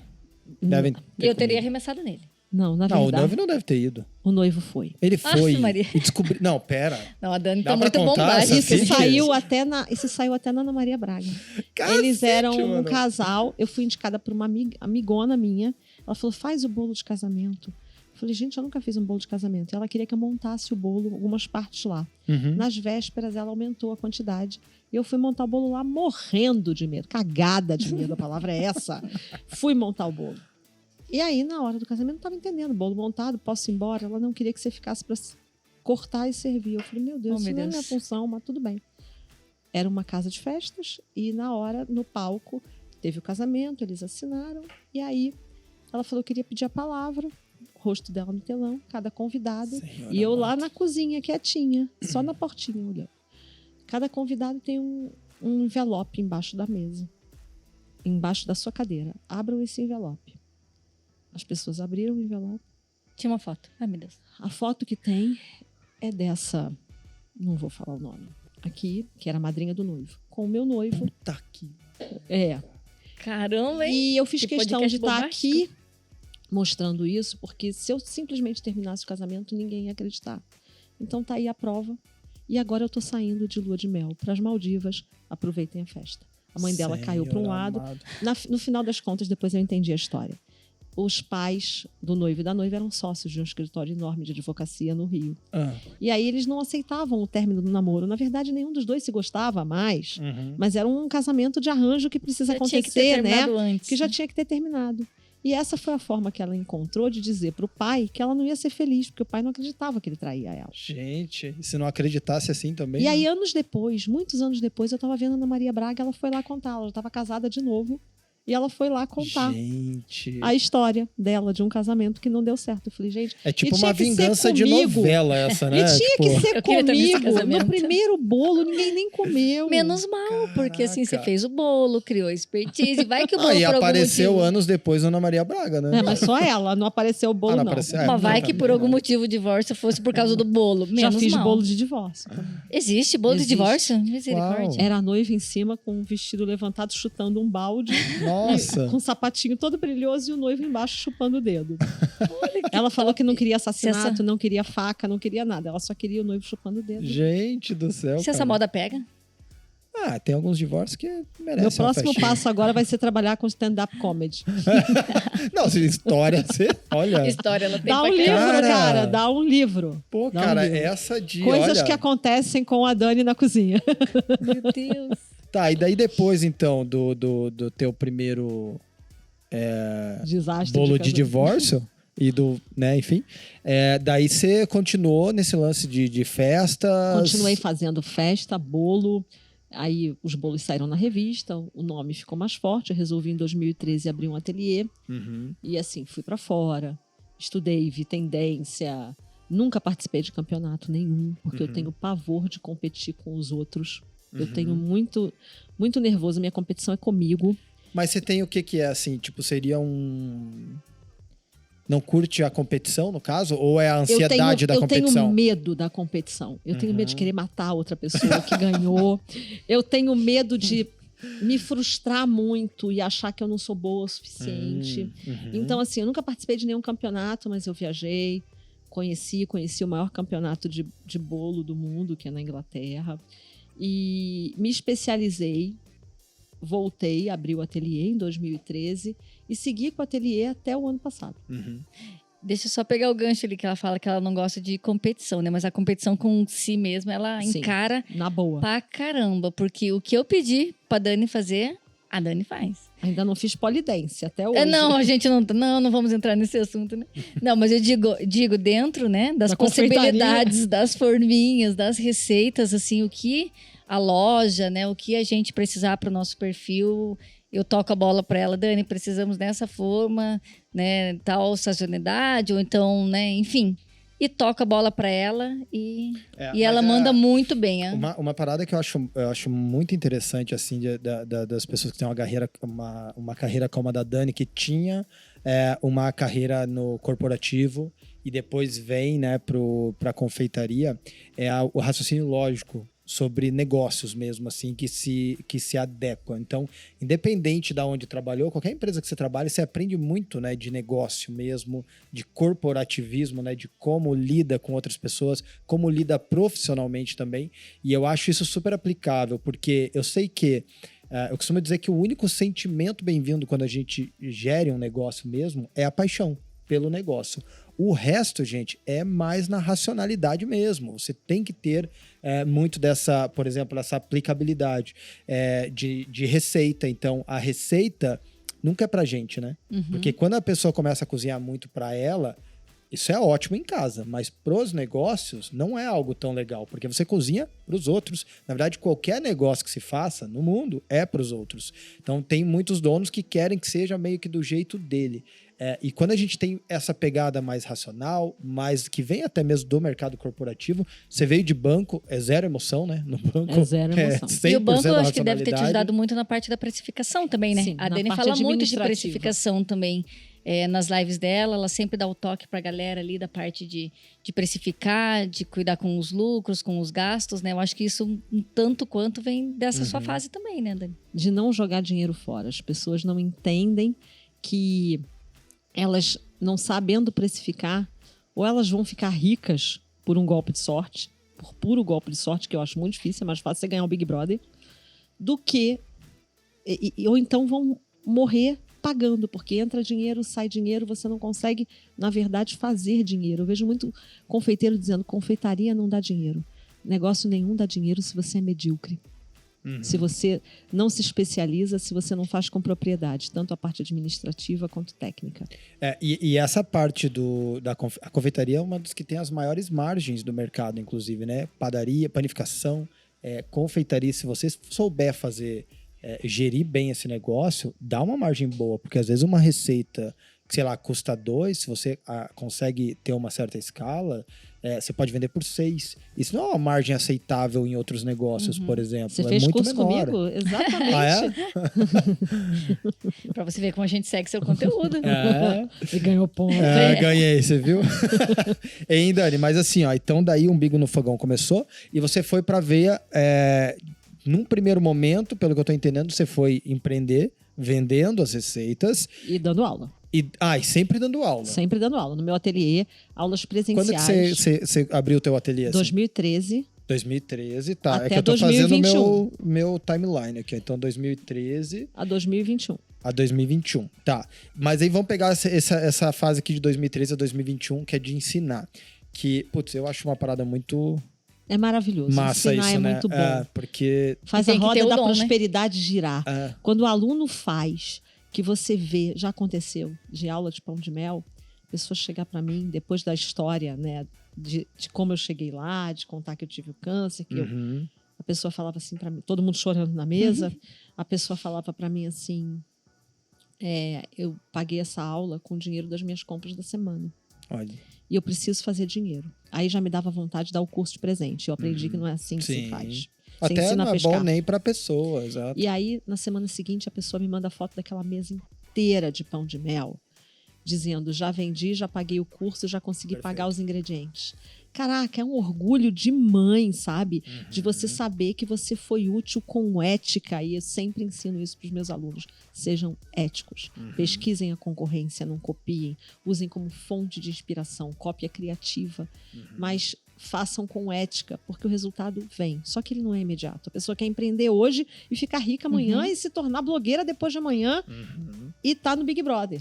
Nele? Eu teria arremessado nele. Não, na verdade... Não, o noivo não deve ter ido. O noivo foi. Ele foi e descobriu... Não, pera. Não, a Dani tá muito bombada. Isso saiu até na Ana Maria Braga. Cacete, eles eram um mano. casal. Eu fui indicada por uma amigona minha. Ela falou, faz o bolo de casamento. Eu falei, gente, eu nunca fiz um bolo de casamento. E ela queria que eu montasse o bolo, algumas partes lá. Nas vésperas, ela aumentou a quantidade. E eu fui montar o bolo lá morrendo de medo. Cagada de medo, a palavra é essa. Fui montar o bolo. E aí, na hora do casamento, não estava entendendo. Bolo montado, posso ir embora? Ela não queria que você ficasse para cortar e servir. Eu falei, meu Deus, isso não é minha função, mas tudo bem. Era uma casa de festas e na hora, no palco, teve o casamento, eles assinaram. E aí, ela falou que queria pedir a palavra. rosto dela no telão, cada convidado. Senhora E eu lá amada. na cozinha, quietinha, só na portinha olhando. Cada convidado tem um envelope embaixo da mesa, embaixo da sua cadeira. Abram esse envelope. As pessoas abriram o envelope. Tinha uma foto. Ai, meu Deus. A foto que tem é dessa, não vou falar o nome, aqui, que era a madrinha do noivo, com o meu noivo. Tá aqui. É. Caramba, hein? E eu fiz Que questão podcast de estar bombástico. aqui mostrando isso, porque se eu simplesmente terminasse o casamento, ninguém ia acreditar. Então tá aí a prova. E agora eu tô saindo de lua de mel para as Maldivas. Aproveitem a festa. A mãe dela caiu para um Senhor lado. amado. No final das contas, depois eu entendi a história. Os pais do noivo e da noiva eram sócios de um escritório enorme de advocacia no Rio. Ah, E aí eles não aceitavam o término do namoro. Na verdade, nenhum dos dois se gostava mais. Mas era um casamento de arranjo que precisa Já tinha que ter acontecer, né? terminado antes. Que já tinha que ter terminado. E essa foi a forma que ela encontrou de dizer pro pai que ela não ia ser feliz, porque o pai não acreditava que ele traía ela. gente, e se não acreditasse assim também? E aí, né? anos depois, muitos anos depois, eu tava vendo a Ana Maria Braga, ela foi lá contar. Ela já estava casada de novo. E ela foi lá contar Gente. a história dela, de um casamento que não deu certo. Eu falei, gente, É tipo e tinha uma que ser vingança de comigo. novela essa, né? E tinha Tipo, que ser Eu queria estar nesse comigo. casamento. No primeiro bolo, ninguém nem comeu. Menos mal, porque assim, você Caraca. fez o bolo, criou expertise. Vai que o bolo Aí por algum apareceu motivo... anos depois a Ana Maria Braga, né? É, mas só ela, não apareceu o bolo, não não. apareceu? Mas vai que por também, algum né? motivo o divórcio fosse por causa do bolo. Já Menos fiz mal. bolo de divórcio. Existe bolo Existe. de divórcio? Misericórdia. Era a noiva em cima com um vestido levantado, chutando um balde, Nossa. com um sapatinho todo brilhoso e o noivo embaixo chupando o dedo. Ela falou que não queria assassinato, Se não queria faca, não queria nada. Ela só queria o noivo chupando o dedo. Gente do céu. Se essa cara. moda pega? Ah, tem alguns divórcios que merecem. Meu uma próximo festinha. passo agora vai ser trabalhar com stand-up comedy. Não, se história, você. Olha. História, ela tem Dá um pra livro, Cara. cara. Dá um livro. Pô, Dá um cara, livro. essa de. Coisas olha, que acontecem com a Dani na cozinha. Meu Deus. Tá, e daí depois, então, do teu primeiro Desastre bolo de casamento. divórcio e do, né, enfim. Daí você continuou nesse lance de festas. Continuei fazendo festa, bolo. Aí os bolos saíram na revista, o nome ficou mais forte. Eu resolvi em 2013 abrir um ateliê. Uhum. E assim, fui pra fora. Estudei, vi tendência. Nunca participei de campeonato nenhum, porque eu tenho pavor de competir com os outros. Eu tenho muito, muito nervoso. Minha competição é comigo. Mas você tem o que é assim? Tipo, seria um. Não curte a competição, no caso? Ou é a ansiedade da eu competição? tenho medo da competição. Eu tenho medo de querer matar a outra pessoa que ganhou. Eu tenho medo de me frustrar muito e achar que eu não sou boa o suficiente. Então, assim, eu nunca participei de nenhum campeonato, mas eu viajei, conheci o maior campeonato de bolo do mundo, que é na Inglaterra. E me especializei, voltei, abri o ateliê em 2013 e segui com o ateliê até o ano passado. Deixa eu só pegar o gancho ali que ela fala que ela não gosta de competição, né? Mas a competição com si mesma, ela Sim. encara Na boa. pra caramba. Porque o que eu pedi pra Dani fazer, a Dani faz. Ainda não fiz polidência até hoje. Não, a gente não vamos entrar nesse assunto, né? Não, mas eu digo dentro, né, das Da confeitaria. possibilidades, das forminhas, das receitas, assim, o que a loja, né, o que a gente precisar para o nosso perfil, eu toco a bola para ela, Dani, precisamos dessa forma, né, tal sazonalidade, ou então, né, enfim. E toca a bola para ela e ela manda muito bem. Uma parada que eu acho muito interessante, assim, das pessoas que têm uma carreira como a da Dani, que tinha uma carreira no corporativo e depois vem, né, pra confeitaria, o raciocínio lógico sobre negócios mesmo, assim, que se adequam. Então, independente de onde trabalhou, qualquer empresa que você trabalha, você aprende muito, né, de negócio mesmo, de corporativismo, né, de como lida com outras pessoas, como lida profissionalmente também. E eu acho isso super aplicável, porque eu sei que eu costumo dizer que o único sentimento bem-vindo quando a gente gere um negócio mesmo é a paixão pelo negócio. O resto, gente, é mais na racionalidade mesmo. Você tem que ter muito dessa, por exemplo, essa aplicabilidade de receita. Então, a receita nunca é pra gente, né? Porque quando a pessoa começa a cozinhar muito pra ela, isso é ótimo em casa, mas pros negócios não é algo tão legal, porque você cozinha pros outros. Na verdade, qualquer negócio que se faça no mundo é pros outros. Então, tem muitos donos que querem que seja meio que do jeito dele. E quando a gente tem essa pegada mais racional, mais que vem até mesmo do mercado corporativo, você veio de banco, é zero emoção, né? No banco É zero emoção. E o banco, eu acho que deve ter te ajudado muito na parte da precificação também, né? Sim, a na Dani parte fala muito de administrativa. precificação também. Nas lives dela, ela sempre dá o toque pra galera ali da parte de precificar, de cuidar com os lucros, com os gastos, né? Eu acho que isso, um tanto quanto, vem dessa sua fase também, né, Dani? De não jogar dinheiro fora. As pessoas não entendem que elas, não sabendo precificar, ou elas vão ficar ricas por um golpe de sorte, por puro golpe de sorte, que eu acho muito difícil, é mais fácil você ganhar o Big Brother, do que... ou então vão morrer pagando, porque entra dinheiro, sai dinheiro, você não consegue, na verdade, fazer dinheiro. Eu vejo muito confeiteiro dizendo, confeitaria não dá dinheiro. Negócio nenhum dá dinheiro se você é medíocre. Se você não se especializa, se você não faz com propriedade, tanto a parte administrativa quanto técnica. E essa parte a confeitaria é uma das que tem as maiores margens do mercado, inclusive, né? Padaria, panificação, confeitaria, se você souber fazer, gerir bem esse negócio, dá uma margem boa, porque às vezes uma receita que, sei lá, custa 2, se você consegue ter uma certa escala, você pode vender por 6. Isso não é uma margem aceitável em outros negócios, por exemplo. Você fez muito curso menor. comigo? Exatamente. Pra você ver como a gente segue seu conteúdo. E ganhou ponto. Ganhei, você viu? Hein, Dani? Mas assim, então daí o Umbigo no Fogão começou e você foi pra veia. Num primeiro momento, pelo que eu tô entendendo, você foi empreender, vendendo as receitas. E dando aula. E sempre dando aula. Sempre dando aula. No meu ateliê, aulas presenciais. Quando que você abriu o teu ateliê? 2013. 2013, tá. Até É que eu tô 2021. fazendo meu timeline aqui. Então, 2013... A 2021. A 2021, tá. Mas aí vamos pegar essa fase aqui de 2013 a 2021, que é de ensinar. Que, putz, eu acho uma parada muito... É maravilhoso. Massa ensinar isso, é né? muito bom. Porque... Faz a roda da dom, prosperidade girar. É. Quando o aluno faz, que você vê, já aconteceu, de aula de pão de mel, a pessoa chegar para mim, depois da história, né, de como eu cheguei lá, de contar que eu tive o câncer, que a pessoa falava assim para mim, todo mundo chorando na mesa, a pessoa falava para mim assim, eu paguei essa aula com o dinheiro das minhas compras da semana. Olha. E eu preciso fazer dinheiro. Aí já me dava vontade de dar o curso de presente. Eu aprendi que não é assim que se faz. Você Até ensina não a é bom pescar. nem pra pessoa, exato. E aí, na semana seguinte, a pessoa me manda foto daquela mesa inteira de pão de mel, dizendo, já vendi, já paguei o curso, já consegui pagar os ingredientes. Caraca, é um orgulho de mãe, sabe? De você saber que você foi útil com ética. E eu sempre ensino isso para os meus alunos. Sejam éticos. Pesquisem a concorrência, não copiem. Usem como fonte de inspiração, cópia criativa. Mas façam com ética, porque o resultado vem. Só que ele não é imediato. A pessoa quer empreender hoje e ficar rica amanhã e se tornar blogueira depois de amanhã e tá no Big Brother.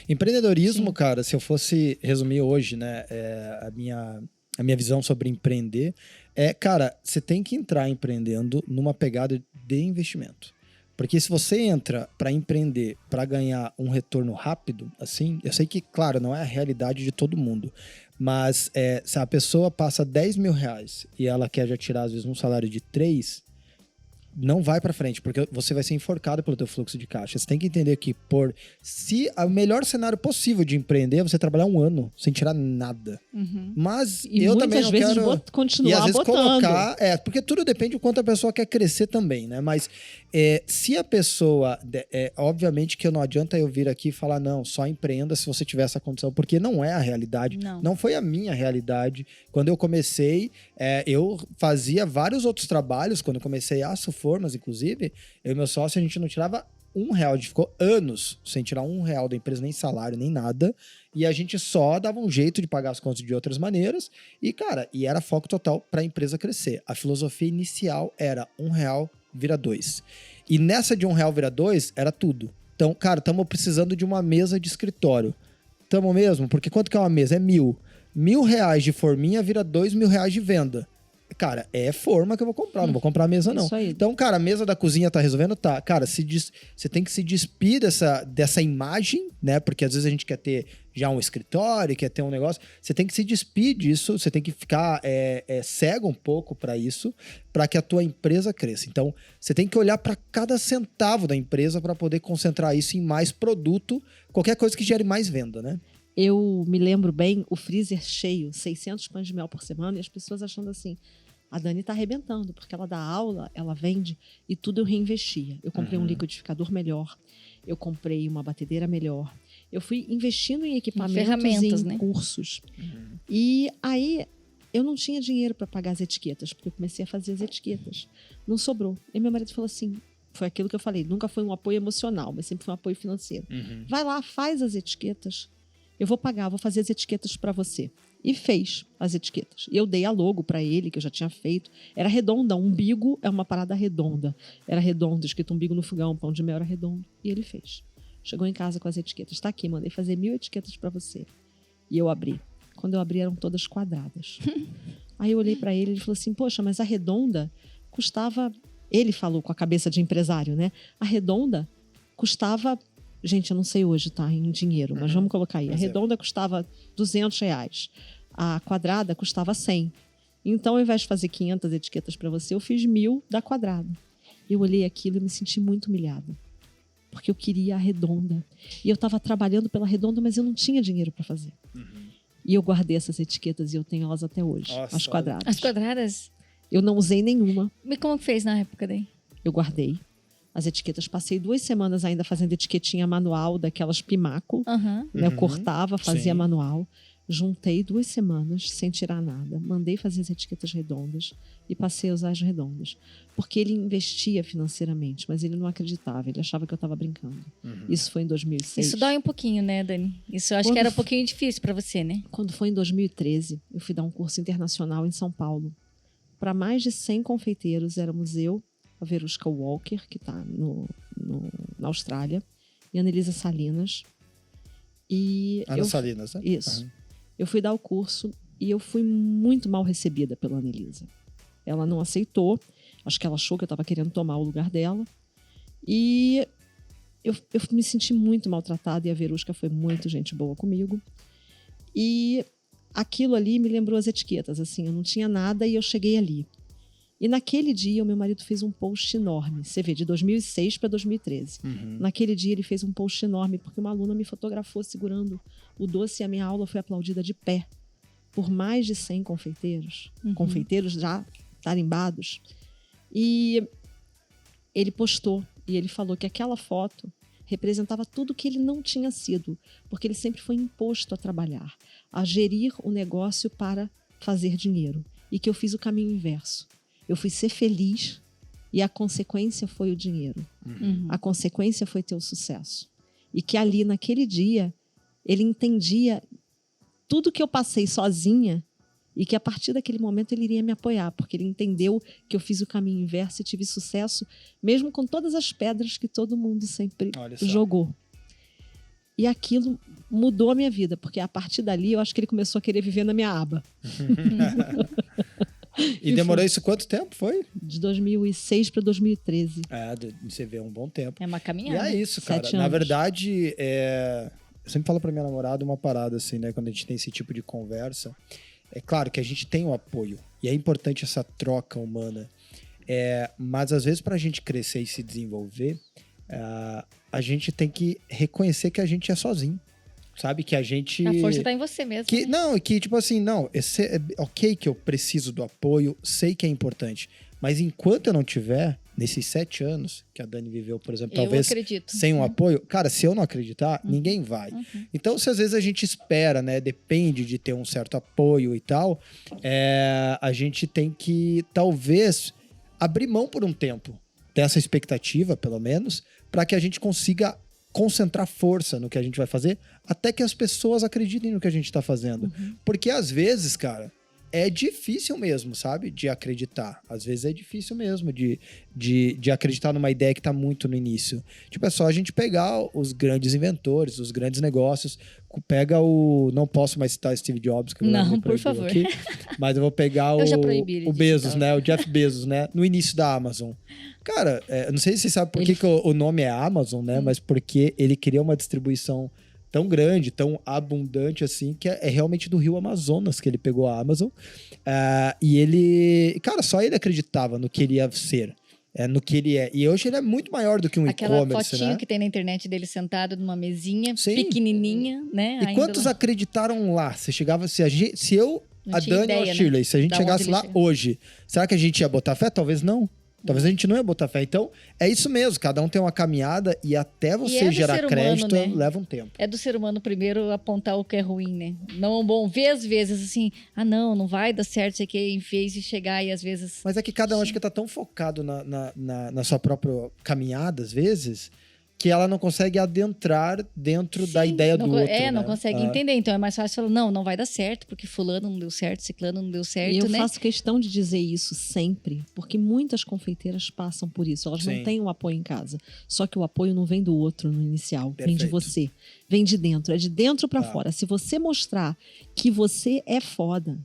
Empreendedorismo, cara, se eu fosse resumir hoje, né, a minha visão sobre empreender cara, você tem que entrar empreendendo numa pegada de investimento. Porque se você entra para empreender, para ganhar um retorno rápido, assim, eu sei que, claro, não é a realidade de todo mundo, mas se a pessoa passa 10 mil reais e ela quer já tirar, às vezes, um salário de 3, não vai para frente, porque você vai ser enforcado pelo teu fluxo de caixa. Você tem que entender que se o melhor cenário possível de empreender é você trabalhar 1 ano sem tirar nada. Mas E eu muitas também não vezes quero... continuar e às vezes botando. colocar... porque tudo depende do quanto a pessoa quer crescer também, né? Mas se a pessoa... obviamente que não adianta eu vir aqui e falar, não, só empreenda se você tiver essa condição, porque não é a realidade. Não foi a minha realidade. Quando eu comecei, eu fazia vários outros trabalhos. Quando eu comecei a Suformas, inclusive, eu e meu sócio, a gente não tirava R$1. A gente ficou anos sem tirar R$1 da empresa, nem salário, nem nada. E a gente só dava um jeito de pagar as contas de outras maneiras. E, cara, era foco total para a empresa crescer. A filosofia inicial era R$1 vira 2. E nessa de R$1 vira 2, era tudo. Então, cara, estamos precisando de uma mesa de escritório. Estamos mesmo? Porque quanto que é uma mesa? É 1.000. R$1.000 de forminha vira R$2.000 de venda. cara, é forma que eu vou comprar, não vou comprar a mesa, não. Isso aí. Então, cara, a mesa da cozinha tá resolvendo? Tá. Cara, você tem que se despir dessa imagem, né? Porque às vezes a gente quer ter já um escritório, quer ter um negócio. Você tem que se despir disso, você tem que ficar cego um pouco para isso, para que a tua empresa cresça. Então, você tem que olhar para cada centavo da empresa para poder concentrar isso em mais produto, qualquer coisa que gere mais venda, né? Eu me lembro bem, o freezer cheio, 600 pães de mel por semana, e as pessoas achando assim, a Dani tá arrebentando, porque ela dá aula, ela vende, e tudo eu reinvestia. Eu comprei um liquidificador melhor, eu comprei uma batedeira melhor, eu fui investindo em equipamentos, ferramentas, em né? cursos. E aí, eu não tinha dinheiro para pagar as etiquetas, porque eu comecei a fazer as etiquetas. Não sobrou. E meu marido falou assim, foi aquilo que eu falei, nunca foi um apoio emocional, mas sempre foi um apoio financeiro. Vai lá, faz as etiquetas. Eu vou pagar, vou fazer as etiquetas para você. E fez as etiquetas. E eu dei a logo para ele, que eu já tinha feito. Era redonda, umbigo é uma parada redonda. Era redondo, escrito umbigo no fogão, pão de mel era redondo. E ele fez. Chegou em casa com as etiquetas. Tá aqui, mandei fazer 1000 etiquetas para você. E eu abri. Quando eu abri, eram todas quadradas. Aí eu olhei para ele e ele falou assim, poxa, mas a redonda custava... Ele falou com a cabeça de empresário, né? A redonda custava... Gente, eu não sei hoje, tá? Em dinheiro, mas vamos colocar aí. A redonda custava R$200. A quadrada custava 100. Então, ao invés de fazer 500 etiquetas para você, eu fiz 1000 da quadrada. Eu olhei aquilo e me senti muito humilhada. Porque eu queria a redonda. E eu estava trabalhando pela redonda, mas eu não tinha dinheiro para fazer. E eu guardei essas etiquetas e eu tenho elas até hoje. Nossa, as quadradas. As quadradas? Eu não usei nenhuma. E como que fez na época daí? Eu guardei as etiquetas. Passei 2 semanas ainda fazendo etiquetinha manual daquelas Pimaco. Né? Eu cortava, fazia Sim. manual. Juntei 2 semanas sem tirar nada. Mandei fazer as etiquetas redondas e passei a usar as redondas. Porque ele investia financeiramente, mas ele não acreditava. Ele achava que eu estava brincando. Isso foi em 2006. Isso dói um pouquinho, né, Dani? Isso eu acho que era um pouquinho difícil para você, né? Quando foi em 2013, eu fui dar um curso internacional em São Paulo. Para mais de 100 confeiteiros, éramos eu, a Verusca Walker, que está na Austrália, e a Anelisa Salinas. E Ana Salinas, né? Isso. Eu fui dar o curso e eu fui muito mal recebida pela Anelisa. Ela não aceitou, acho que ela achou que eu estava querendo tomar o lugar dela. E eu me senti muito maltratada e a Verusca foi muito gente boa comigo. E aquilo ali me lembrou as etiquetas, assim, eu não tinha nada e eu cheguei ali. E naquele dia, o meu marido fez um post enorme. Você vê, de 2006 para 2013. Naquele dia, ele fez um post enorme, porque uma aluna me fotografou segurando o doce e a minha aula foi aplaudida de pé por mais de 100 confeiteiros. Confeiteiros já tarimbados. E ele postou, e ele falou que aquela foto representava tudo que ele não tinha sido, porque ele sempre foi imposto a trabalhar, a gerir o negócio para fazer dinheiro. E que eu fiz o caminho inverso. Eu fui ser feliz e a consequência foi o dinheiro. A consequência foi ter o sucesso. E que ali, naquele dia, ele entendia tudo que eu passei sozinha e que a partir daquele momento ele iria me apoiar, porque ele entendeu que eu fiz o caminho inverso e tive sucesso, mesmo com todas as pedras que todo mundo sempre jogou. E aquilo mudou a minha vida, porque a partir dali eu acho que ele começou a querer viver na minha aba. E demorou isso quanto tempo foi? De 2006 para 2013. Você vê um bom tempo. É uma caminhada. E é isso, cara. 7 Na anos. verdade, eu sempre falo pra minha namorada uma parada assim, né? Quando a gente tem esse tipo de conversa. É claro que a gente tem um apoio. E é importante essa troca humana. Mas às vezes pra gente crescer e se desenvolver, a gente tem que reconhecer que a gente é sozinho. Sabe? Que a gente... A força tá em você mesmo. Que, né? não, que tipo assim, não, ok que eu preciso do apoio, sei que é importante, mas enquanto eu não tiver, nesses 7 anos que a Dani viveu, por exemplo, talvez acredito. sem um apoio, cara, se eu não acreditar, ninguém vai. Então, se às vezes a gente espera, né, depende de ter um certo apoio e tal, a gente tem que, talvez, abrir mão por um tempo dessa expectativa, pelo menos, para que a gente consiga concentrar força no que a gente vai fazer, até que as pessoas acreditem no que a gente tá fazendo. Porque às vezes, cara, é difícil mesmo, sabe? De acreditar. Às vezes é difícil mesmo de acreditar numa ideia que tá muito no início. Tipo, é só a gente pegar os grandes inventores, os grandes negócios. Pega o... Não posso mais citar Steve Jobs, que não, por favor. Aqui, mas eu vou pegar o Bezos, né? O Jeff Bezos, né? No início da Amazon. Cara, eu não sei se você sabe por que o nome é Amazon, né? Mas porque ele queria uma distribuição tão grande, tão abundante assim, que é realmente do rio Amazonas que ele pegou a Amazon. E ele... Cara, só ele acreditava no que ele ia ser. No que ele é. E hoje ele é muito maior do que um e-commerce, aquela fotinho, né? Que tem na internet dele sentado numa mesinha, pequenininha, né? E quantos acreditaram lá? Você chegava... Se eu, a Dani ou a Shirley, né? Se a gente chegasse lá hoje, será que a gente ia botar fé? Talvez não. Talvez a gente não ia botar fé. Então, é isso mesmo. Cada um tem uma caminhada e até você gerar crédito, né? Leva um tempo. É do ser humano primeiro apontar o que é ruim, né? Não bom. Ver às vezes assim, não vai dar certo, sei que em vez de chegar e às vezes... Mas é que cada um acho que tá tão focado na sua própria caminhada, às vezes, que ela não consegue adentrar dentro da ideia do outro. Não consegue entender. Então é mais fácil falar, não vai dar certo, porque fulano não deu certo, ciclano não deu certo, e eu né? faço questão de dizer isso sempre, porque muitas confeiteiras passam por isso. Elas não têm o apoio em casa. Só que o apoio não vem do outro no inicial, vem de você. Vem de dentro, é de dentro para fora. Se você mostrar que você é foda,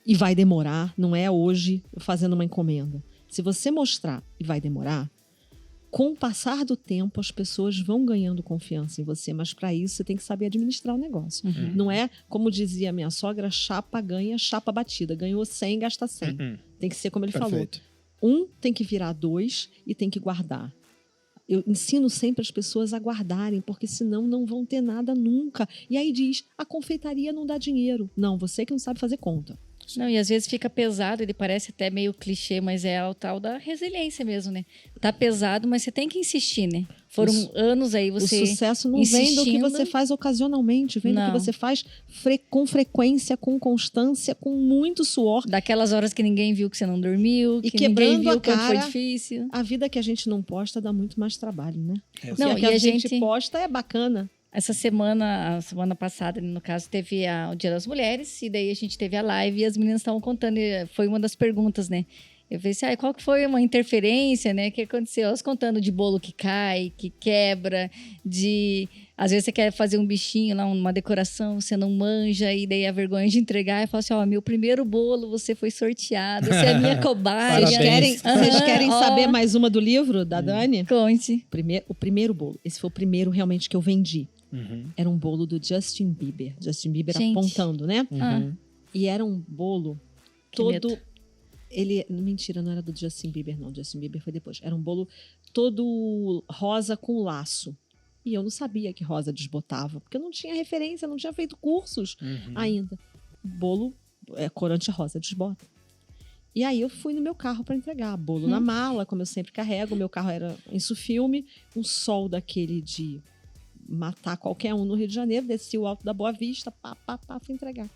e vai demorar, não é hoje fazendo uma encomenda. Se você mostrar e vai demorar, com o passar do tempo, as pessoas vão ganhando confiança em você, mas para isso você tem que saber administrar o negócio. Não é, como dizia minha sogra, chapa ganha, chapa batida. Ganhou 100, gasta 100. Tem que ser como ele falou. Tem que virar 2 e tem que guardar. Eu ensino sempre as pessoas a guardarem, porque senão não vão ter nada nunca. E aí diz, a confeitaria não dá dinheiro. Não, você que não sabe fazer conta. Não, e às vezes fica pesado, ele parece até meio clichê, mas é o tal da resiliência mesmo, né? Tá pesado, mas você tem que insistir, né? Foram anos aí você O sucesso não vem do que você faz ocasionalmente, vem do que você faz com frequência, com constância, com muito suor. Daquelas horas que ninguém viu que você não dormiu, e que quebrando ninguém viu a cara, quanto foi difícil. A vida que a gente não posta dá muito mais trabalho, né? Não, e a que a gente posta é bacana. Essa semana, a semana passada, no caso, teve o Dia das Mulheres, e daí a gente teve a live e as meninas estavam contando, e foi uma das perguntas, né? Eu falei assim, qual que foi uma interferência, né? O que aconteceu? Elas contando de bolo que cai, que quebra, às vezes você quer fazer um bichinho lá, uma decoração, você não manja, e daí a vergonha de entregar, e fala assim, meu primeiro bolo, você foi sorteado, você é minha cobaia. Vocês querem saber mais uma do livro, da Dani? Conte. O primeiro bolo, esse foi o primeiro realmente que eu vendi. Era um bolo do Justin Bieber. Justin Bieber apontando, né? E era um bolo todo... Mentira, não era do Justin Bieber, não. Justin Bieber foi depois. Era um bolo todo rosa com laço. E eu não sabia que rosa desbotava, porque eu não tinha referência, não tinha feito cursos ainda. Bolo, corante rosa, desbota. E aí eu fui no meu carro para entregar. Bolo na mala, como eu sempre carrego. Meu carro era em Sufilme, um sol daquele de matar qualquer um no Rio de Janeiro. Desci o Alto da Boa Vista, fui entregar.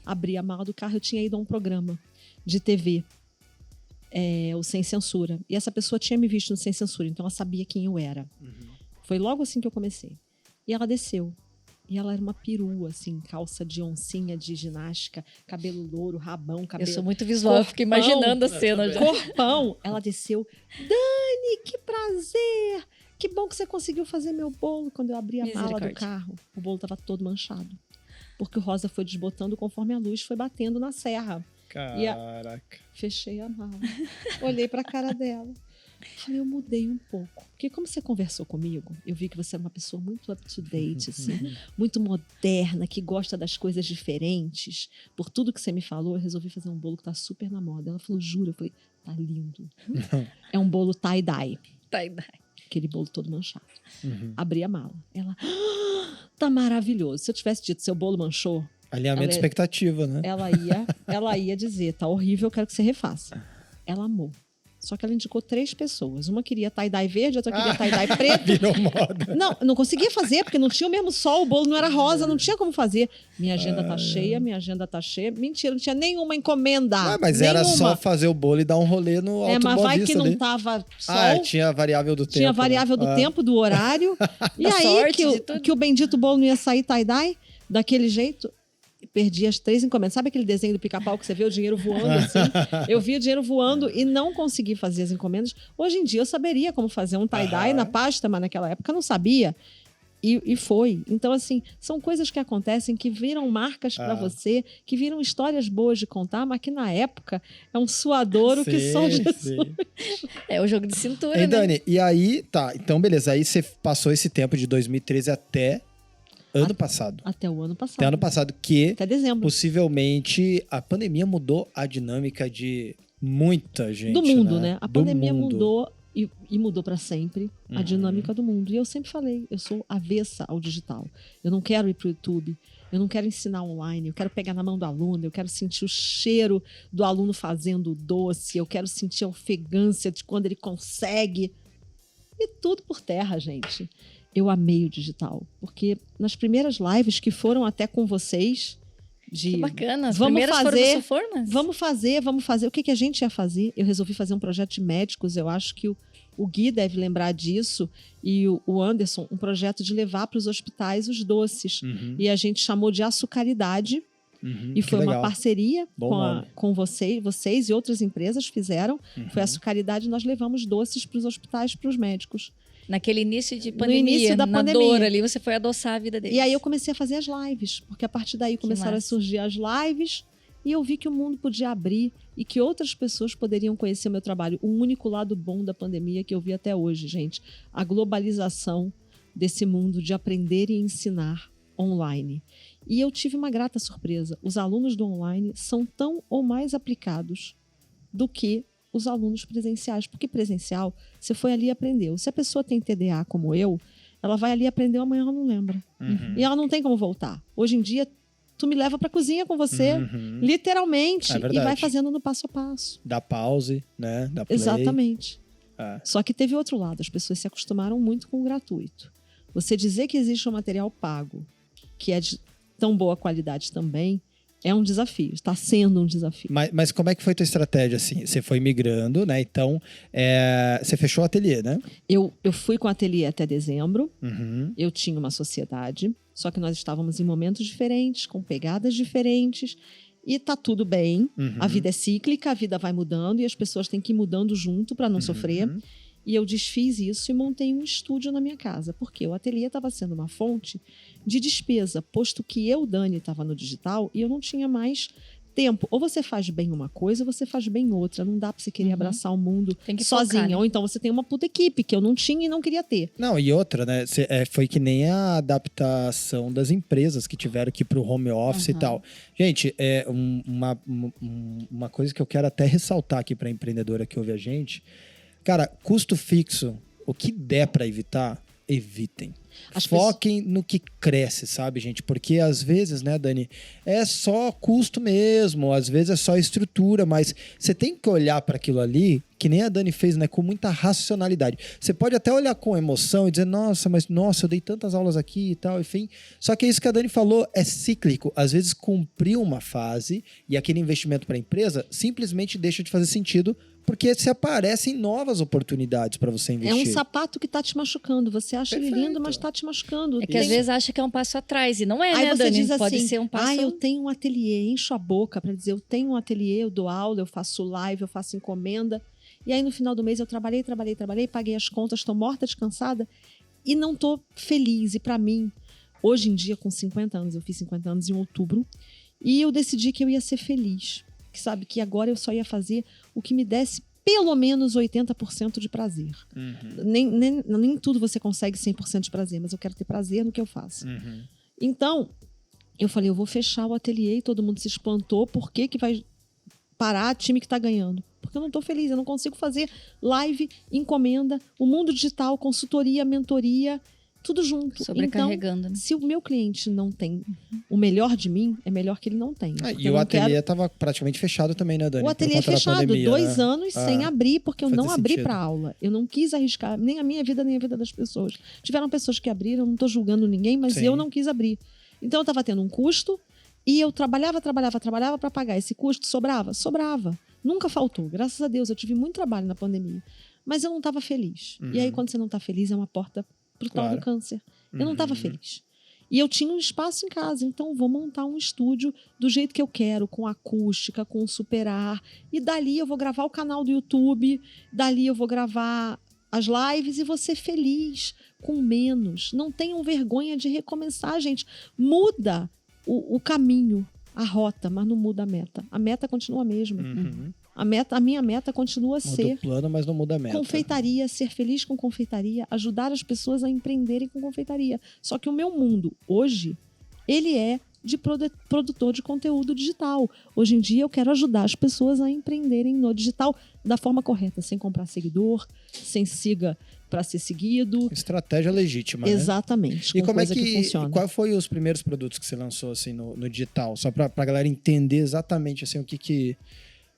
Abri a mala do carro, eu tinha ido a um programa de TV. O Sem Censura. E essa pessoa tinha me visto no Sem Censura, então ela sabia quem eu era. Foi logo assim que eu comecei. E ela desceu. E ela era uma perua, assim, calça de oncinha de ginástica, cabelo louro, rabão, cabelo... Eu sou muito visual, eu fico imaginando a cena já. Corpão! Ela desceu. Dani, que prazer! Que bom que você conseguiu fazer meu bolo. Quando eu abri a mala do carro, o bolo estava todo manchado. Porque o rosa foi desbotando conforme a luz foi batendo na serra. Caraca. Fechei a mala. Olhei pra cara dela. Falei, eu mudei um pouco. Porque como você conversou comigo, eu vi que você é uma pessoa muito up-to-date, assim, muito moderna, que gosta das coisas diferentes. Por tudo que você me falou, eu resolvi fazer um bolo que tá super na moda. Ela falou, juro? Eu falei, tá lindo. É um bolo tie-dye. Tie-dye. Aquele bolo todo manchado. Abri a mala. Ela, tá maravilhoso. Se eu tivesse dito, seu bolo manchou... Alinhamento de expectativa, né? Ela ia dizer, tá horrível, eu quero que você refaça. Ela amou. Só que ela indicou 3 pessoas. Uma queria tie-dye verde, outra queria tie-dye preto. Virou moda. Não conseguia fazer, porque não tinha o mesmo sol, o bolo não era rosa, não tinha como fazer. Minha agenda tá cheia, minha agenda tá cheia. Mentira, não tinha nenhuma encomenda. Mas era só fazer o bolo e dar um rolê no Alto mas Boa vai Vista que não ali. tava sol. Tinha variável do tempo. Tinha variável do tempo, do horário. E aí que o bendito bolo não ia sair tie-dye daquele jeito. perdi as 3 encomendas. Sabe aquele desenho do pica-pau que você vê o dinheiro voando assim? Eu vi o dinheiro voando e não consegui fazer as encomendas. Hoje em dia eu saberia como fazer um tie-dye na pasta, mas naquela época eu não sabia. E foi. Então, assim, são coisas que acontecem que viram marcas para você, que viram histórias boas de contar, mas que na época é um suadouro que só Jesus. É o jogo de cintura, Ei, né? Dani, e aí, tá, então beleza, aí você passou esse tempo de 2013 até ano passado. Até o ano passado. Até ano passado, que Até dezembro. possivelmente a pandemia mudou a dinâmica de muita gente. Do mundo, né? A Do pandemia mundo. mudou e mudou para sempre a dinâmica do mundo. E eu sempre falei, eu sou avessa ao digital. Eu não quero ir para o YouTube, eu não quero ensinar online, eu quero pegar na mão do aluno, eu quero sentir o cheiro do aluno fazendo o doce, eu quero sentir a ofegância de quando ele consegue. E tudo por terra, gente. Eu amei o digital, porque nas primeiras lives que foram até com vocês... Que bacana, as vamos primeiras fazer, foram do Sulformas? Vamos fazer. O que a gente ia fazer? Eu resolvi fazer um projeto de médicos, eu acho que o Gui deve lembrar disso, e o Anderson, um projeto de levar para os hospitais os doces. E a gente chamou de Açucaridade, e foi uma parceria com vocês e outras empresas fizeram. Foi a Açucaridade, nós levamos doces para os hospitais, para os médicos. Naquele início de pandemia, no início da pandemia. dor ali, você foi adoçar a vida deles. E aí eu comecei a fazer as lives, porque a partir daí começaram a surgir as lives e eu vi que o mundo podia abrir e que outras pessoas poderiam conhecer o meu trabalho. O único lado bom da pandemia que eu vi até hoje, gente, a globalização desse mundo de aprender e ensinar online. E eu tive uma grata surpresa. Os alunos do online são tão ou mais aplicados do que os alunos presenciais, porque presencial, você foi ali e aprendeu. Se a pessoa tem TDA como eu, ela vai ali e aprendeu, amanhã ela não lembra. E ela não tem como voltar. Hoje em dia, tu me leva pra cozinha com você, literalmente, e vai fazendo no passo a passo. Dá pause, né? Dá play. Exatamente. Só que teve outro lado, as pessoas se acostumaram muito com o gratuito. Você dizer que existe um material pago, que é de tão boa qualidade também, é um desafio, está sendo um desafio. Mas como é que foi a tua estratégia, assim? Você foi migrando, né? Então, você fechou o ateliê, né? Eu fui com o ateliê até dezembro. Eu tinha uma sociedade, só que nós estávamos em momentos diferentes, com pegadas diferentes. E tá tudo bem. A vida é cíclica, a vida vai mudando e as pessoas têm que ir mudando junto para não sofrer. E eu desfiz isso e montei um estúdio na minha casa, porque o ateliê estava sendo uma fonte de despesa, posto que eu, Dani, estava no digital e eu não tinha mais tempo. Ou você faz bem uma coisa ou você faz bem outra. Não dá para você querer abraçar o mundo sozinha. Focar, né? Ou então você tem uma puta equipe que eu não tinha e não queria ter. Não, e outra, né? Foi que nem a adaptação das empresas que tiveram que ir pro home office e tal. Gente, uma coisa que eu quero até ressaltar aqui para a empreendedora que ouve a gente. Cara, custo fixo, o que der para evitar, evitem. Foquem no que cresce, sabe, gente? Porque às vezes, né, Dani, é só custo mesmo, às vezes é só estrutura, mas você tem que olhar para aquilo ali, que nem a Dani fez, né, com muita racionalidade. Você pode até olhar com emoção e dizer, nossa, eu dei tantas aulas aqui e tal, enfim. Só que isso que a Dani falou é cíclico. Às vezes cumpriu uma fase e aquele investimento para a empresa simplesmente deixa de fazer sentido porque se aparecem novas oportunidades para você investir. É um sapato que tá te machucando. Você acha ele lindo, mas tá te machucando. É que às vezes acha que é um passo atrás e não é, aí né, você Dani? diz assim, pode ser um passo... eu tenho um ateliê, encho a boca para dizer, eu tenho um ateliê, eu dou aula, eu faço live, eu faço encomenda. E aí no final do mês eu trabalhei, paguei as contas, estou morta, descansada e não tô feliz. E para mim, hoje em dia, com 50 anos, eu fiz 50 anos em outubro, e eu decidi que eu ia ser feliz. Que sabe, que agora eu só ia fazer o que me desse pelo menos 80% de prazer. Nem tudo você consegue 100% de prazer, mas eu quero ter prazer no que eu faço. Então, eu falei, eu vou fechar o ateliê, e todo mundo se espantou. Por que vai parar time que está ganhando? Porque eu não estou feliz, eu não consigo fazer live, encomenda, o mundo digital, consultoria, mentoria, tudo junto. Sobrecarregando. Então, se o meu cliente não tem o melhor de mim, é melhor que ele não tenha. E o ateliê estava praticamente fechado também, né, Dani? O ateliê fechado, pandemia, 2 anos sem abrir, porque eu não abri sentido. para aula. Eu não quis arriscar nem a minha vida, nem a vida das pessoas. Tiveram pessoas que abriram, não estou julgando ninguém, mas eu não quis abrir. Então, eu estava tendo um custo e eu trabalhava para pagar. Esse custo sobrava? Sobrava. Nunca faltou. Graças a Deus, eu tive muito trabalho na pandemia. Mas eu não estava feliz. E aí, quando você não está feliz, é uma porta pro tal do câncer. Eu não estava feliz. E eu tinha um espaço em casa, então vou montar um estúdio do jeito que eu quero, com acústica, com superar. E dali eu vou gravar o canal do YouTube, dali eu vou gravar as lives e vou ser feliz, com menos. Não tenham vergonha de recomeçar, gente. Muda o caminho, a rota, mas não muda a meta. A meta continua a mesma. A minha meta continua a ser Muda o plano, mas não muda a meta. confeitaria, ser feliz com confeitaria, ajudar as pessoas a empreenderem com confeitaria. Só que o meu mundo, hoje, ele é de produtor de conteúdo digital. Hoje em dia, eu quero ajudar as pessoas a empreenderem no digital da forma correta, sem comprar seguidor, sem siga para ser seguido. Estratégia legítima, né? Exatamente. E como é coisa que funciona. qual foi os primeiros produtos que você lançou assim no digital? Só pra galera entender exatamente assim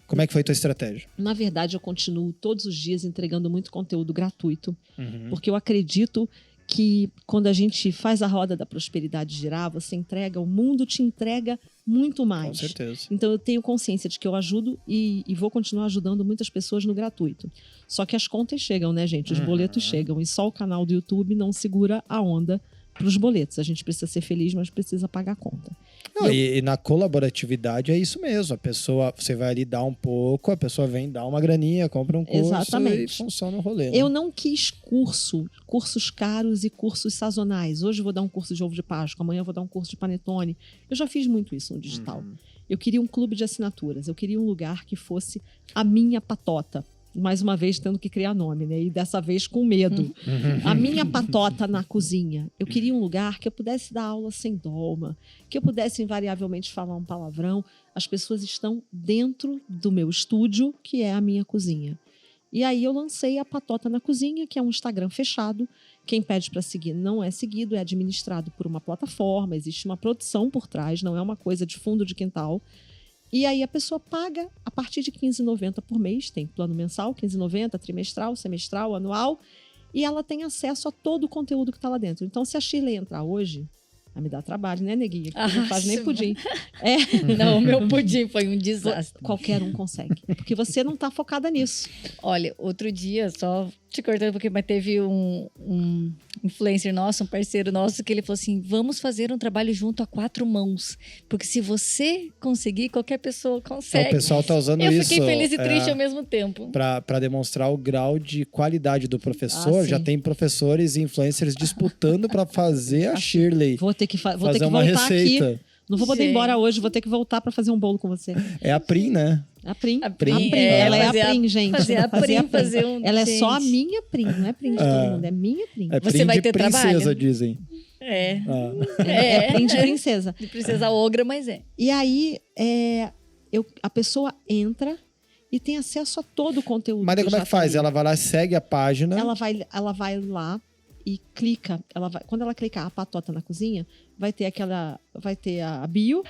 como é que foi a tua estratégia? Na verdade, eu continuo todos os dias entregando muito conteúdo gratuito, Uhum. porque eu acredito que quando a gente faz a roda da prosperidade girar, você entrega, o mundo te entrega muito mais. Com certeza. Então eu tenho consciência de que eu ajudo e vou continuar ajudando muitas pessoas no gratuito. Só que as contas chegam, né, gente? Os boletos chegam e só o canal do YouTube não segura a onda para os boletos. A gente precisa ser feliz, mas precisa pagar a conta. Não, e na colaboratividade é isso mesmo. A pessoa, você vai ali dar um pouco, a pessoa vem dar uma graninha, compra um curso Exatamente. e funciona o rolê. Né? Eu não quis cursos caros e cursos sazonais. Hoje eu vou dar um curso de ovo de Páscoa, amanhã eu vou dar um curso de panetone. Eu já fiz muito isso no digital. Eu queria um clube de assinaturas, eu queria um lugar que fosse a minha patota. Mais uma vez tendo que criar nome, né? E dessa vez com medo. A minha patota na cozinha. Eu queria um lugar que eu pudesse dar aula sem doma, que eu pudesse invariavelmente falar um palavrão. As pessoas estão dentro do meu estúdio, que é a minha cozinha. E aí eu lancei a Patota na Cozinha, que é um Instagram fechado. Quem pede para seguir não é seguido, é administrado por uma plataforma, existe uma produção por trás, não é uma coisa de fundo de quintal. E aí a pessoa paga a partir de R$ 15,90 por mês, tem plano mensal, R$ 15,90, trimestral, semestral, anual, e ela tem acesso a todo o conteúdo que está lá dentro. Então, se a Shirley entrar hoje, vai me dar trabalho, né, neguinha? Que não faz nem pudim. Não, o meu pudim foi um desastre. Qualquer um consegue, porque você não está focada nisso. Olha, outro dia, só te cortando porque mas teve um influencer nosso, um parceiro nosso, que ele falou assim, vamos fazer um trabalho junto a 4 mãos, porque se você conseguir, qualquer pessoa consegue. O pessoal tá usando Eu isso. fiquei feliz e triste ao mesmo tempo. Para demonstrar o grau de qualidade do professor, já sim. tem professores e influencers disputando para fazer a Shirley Vou ter que fazer voltar uma receita. aqui. Não vou poder ir embora hoje, vou ter que voltar para fazer um bolo com você. É a Prim, né? A Prim. A Prim, Ela é fazer a Prim, gente. Fazer a Prim, fazer um... Ela é gente. só a minha Prim, não é Prim de todo mundo, é minha Prim. É Você Prim vai de ter princesa, trabalho? dizem. É. É Prim de princesa. De princesa ogra, mas é. E aí, a pessoa entra e tem acesso a todo o conteúdo. Mas daí como é já que faz? tá ali. Ela vai lá, segue a página. Ela vai lá e clica. Quando ela clicar a Patota na Cozinha, vai ter a bio.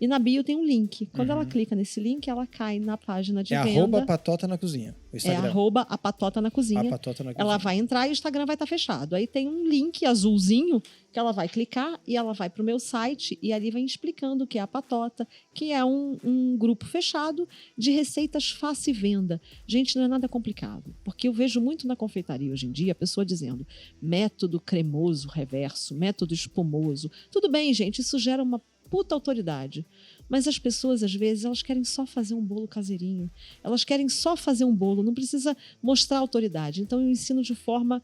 E na bio tem um link. Quando ela clica nesse link, ela cai na página de venda. @patota na cozinha. O É Instagram. a Patota na Cozinha. A Patota na cozinha. Ela vai entrar e o Instagram vai estar fechado. Aí tem um link azulzinho que ela vai clicar e ela vai para o meu site e ali vai explicando o que é a Patota, que é um grupo fechado de receitas fácil e venda. Gente, não é nada complicado, porque eu vejo muito na confeitaria hoje em dia a pessoa dizendo método cremoso reverso, método espumoso. Tudo bem, gente, isso gera uma puta autoridade. Mas as pessoas, às vezes, elas querem só fazer um bolo caseirinho. Elas querem só fazer um bolo, não precisa mostrar autoridade. Então, eu ensino de forma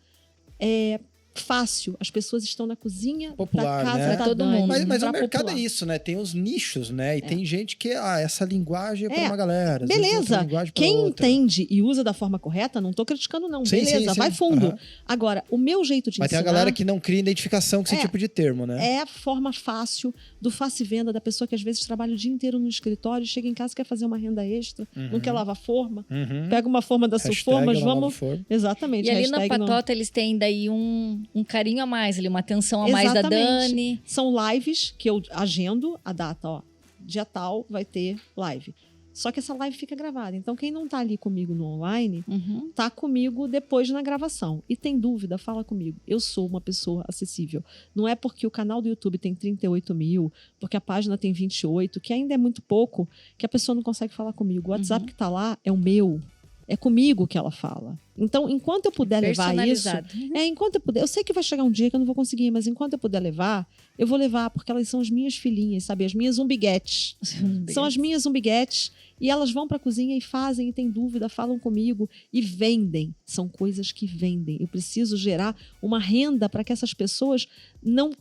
fácil. As pessoas estão na cozinha Popular, da casa né? da Todo Dani. mundo. Mas o pra mercado popular. é isso, né? Tem os nichos, né? E tem gente que, essa linguagem é para uma galera. às vezes outra Beleza. linguagem pra Quem outra. entende e usa da forma correta, não tô criticando, não. Sim, Beleza, sim. vai fundo. Aham. Agora, o meu jeito de Mas tem ensinar a galera que não cria identificação com esse tipo de termo, né? é a forma fácil do fácil e venda da pessoa que às vezes trabalha o dia inteiro no escritório, chega em casa, quer fazer uma renda extra, não quer lavar forma, pega uma forma da Hashtag Sulformas, ela lava vamos... forma. Exatamente. E ali na hashtag não- Patota eles têm daí um carinho a mais, ali, uma atenção a mais da Exatamente. Dani. São lives que eu agendo a data, ó. Dia tal vai ter live. Só que essa live fica gravada. Então, quem não tá ali comigo no online, Uhum. tá comigo depois na gravação. E tem dúvida, fala comigo. Eu sou uma pessoa acessível. Não é porque o canal do YouTube tem 38 mil, porque a página tem 28, que ainda é muito pouco, que a pessoa não consegue falar comigo. O WhatsApp que tá lá é o meu. É comigo que ela fala. Então, enquanto eu puder levar isso... Personalizado. enquanto eu puder... Eu sei que vai chegar um dia que eu não vou conseguir, mas enquanto eu puder levar, eu vou levar, porque elas são as minhas filhinhas, sabe? As minhas umbiguetes. São as minhas umbiguetes. E elas vão para a cozinha e fazem, e têm dúvida, falam comigo e vendem. São coisas que vendem. Eu preciso gerar uma renda para que essas pessoas não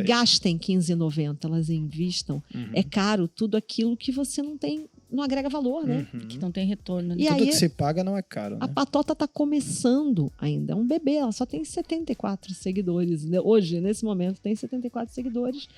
gastem R$15,90, elas invistam. É caro tudo aquilo que você não agrega valor, né? Que não tem retorno. Né? E Tudo aí, que se paga não é caro, né? a Patota está começando ainda. É um bebê, ela só tem 74 seguidores. Hoje, nesse momento, tem 74 seguidores.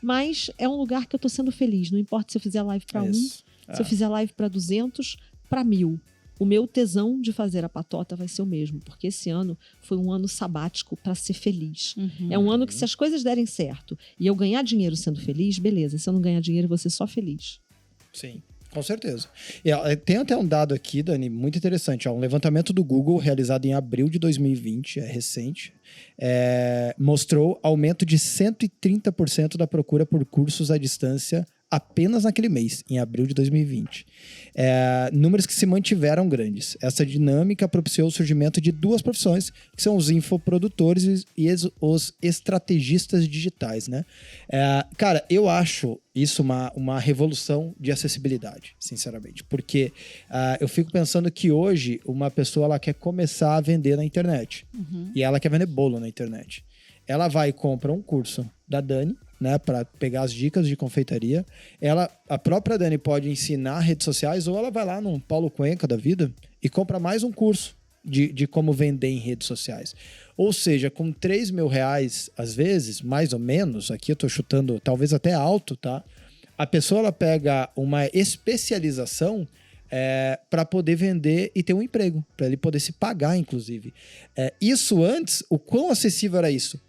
Mas é um lugar que eu estou sendo feliz. Não importa se eu fizer live para se eu fizer live para 200, para 1.000. O meu tesão de fazer a Patota vai ser o mesmo. Porque esse ano foi um ano sabático para ser feliz. É um ano que, se as coisas derem certo e eu ganhar dinheiro sendo feliz, beleza. Se eu não ganhar dinheiro, eu vou ser só feliz. Sim. Com certeza. E tem até um dado aqui, Dani, muito interessante. Um levantamento do Google realizado em abril de 2020, é recente, mostrou aumento de 130% da procura por cursos à distância apenas naquele mês, em abril de 2020. Números que se mantiveram grandes. Essa dinâmica propiciou o surgimento de duas profissões, que são os infoprodutores e os estrategistas digitais, né? Cara, eu acho isso uma revolução de acessibilidade, sinceramente. Porque eu fico pensando que hoje uma pessoa ela quer começar a vender na internet. E ela quer vender bolo na internet. Ela vai e compra um curso da Dani, né, para pegar as dicas de confeitaria. A própria Dani pode ensinar redes sociais, ou ela vai lá num Paulo Cuenca da vida e compra mais um curso de como vender em redes sociais. Ou seja, com R$3.000, às vezes, mais ou menos, aqui eu tô chutando talvez até alto, tá? A pessoa ela pega uma especialização para poder vender e ter um emprego, para ele poder se pagar, inclusive. Isso antes, o quão acessível era isso?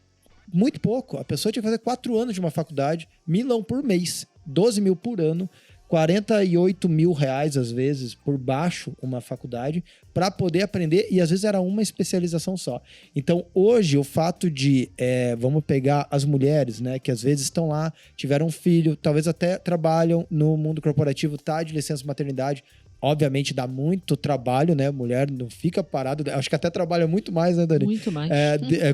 Muito pouco. A pessoa tinha que fazer 4 anos de uma faculdade, R$1.000 por mês, 12 mil por ano, R$48.000, às vezes, por baixo, uma faculdade, para poder aprender, e às vezes era uma especialização só. Então, hoje, o fato de, vamos pegar as mulheres, né, que às vezes estão lá, tiveram um filho, talvez até trabalham no mundo corporativo, tá de licença maternidade, obviamente dá muito trabalho, né? Mulher não fica parada. Acho que até trabalha muito mais, né, Dani? Muito mais.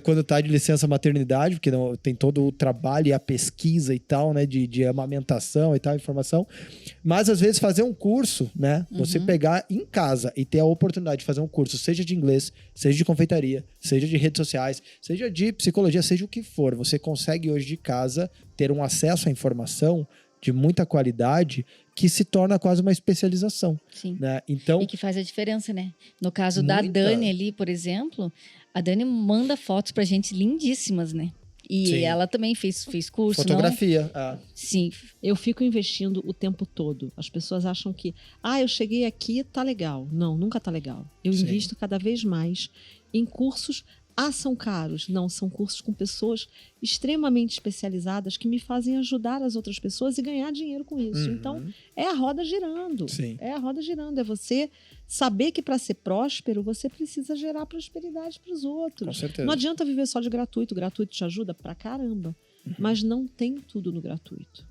Quando tá de licença maternidade, porque tem todo o trabalho e a pesquisa e tal, né? De amamentação e tal, informação. Mas, às vezes, fazer um curso, né? Você pegar em casa e ter a oportunidade de fazer um curso, seja de inglês, seja de confeitaria, seja de redes sociais, seja de psicologia, seja o que for. Você consegue, hoje, de casa, ter um acesso à informação de muita qualidade que se torna quase uma especialização. Sim. Né? Então, e que faz a diferença, né? No caso da Dani ali, por exemplo, a Dani manda fotos pra gente lindíssimas, né? E sim, ela também fez curso, fotografia. Sim. Eu fico investindo o tempo todo. As pessoas acham que, eu cheguei aqui, tá legal. Não, nunca tá legal. Eu Sim. invisto cada vez mais em cursos. São caros. Não, são cursos com pessoas extremamente especializadas que me fazem ajudar as outras pessoas e ganhar dinheiro com isso. Então, é a roda girando. Sim. É a roda girando. É você saber que, para ser próspero, você precisa gerar prosperidade para os outros. Com certeza. Não adianta viver só de gratuito. Gratuito te ajuda pra caramba. Mas não tem tudo no gratuito.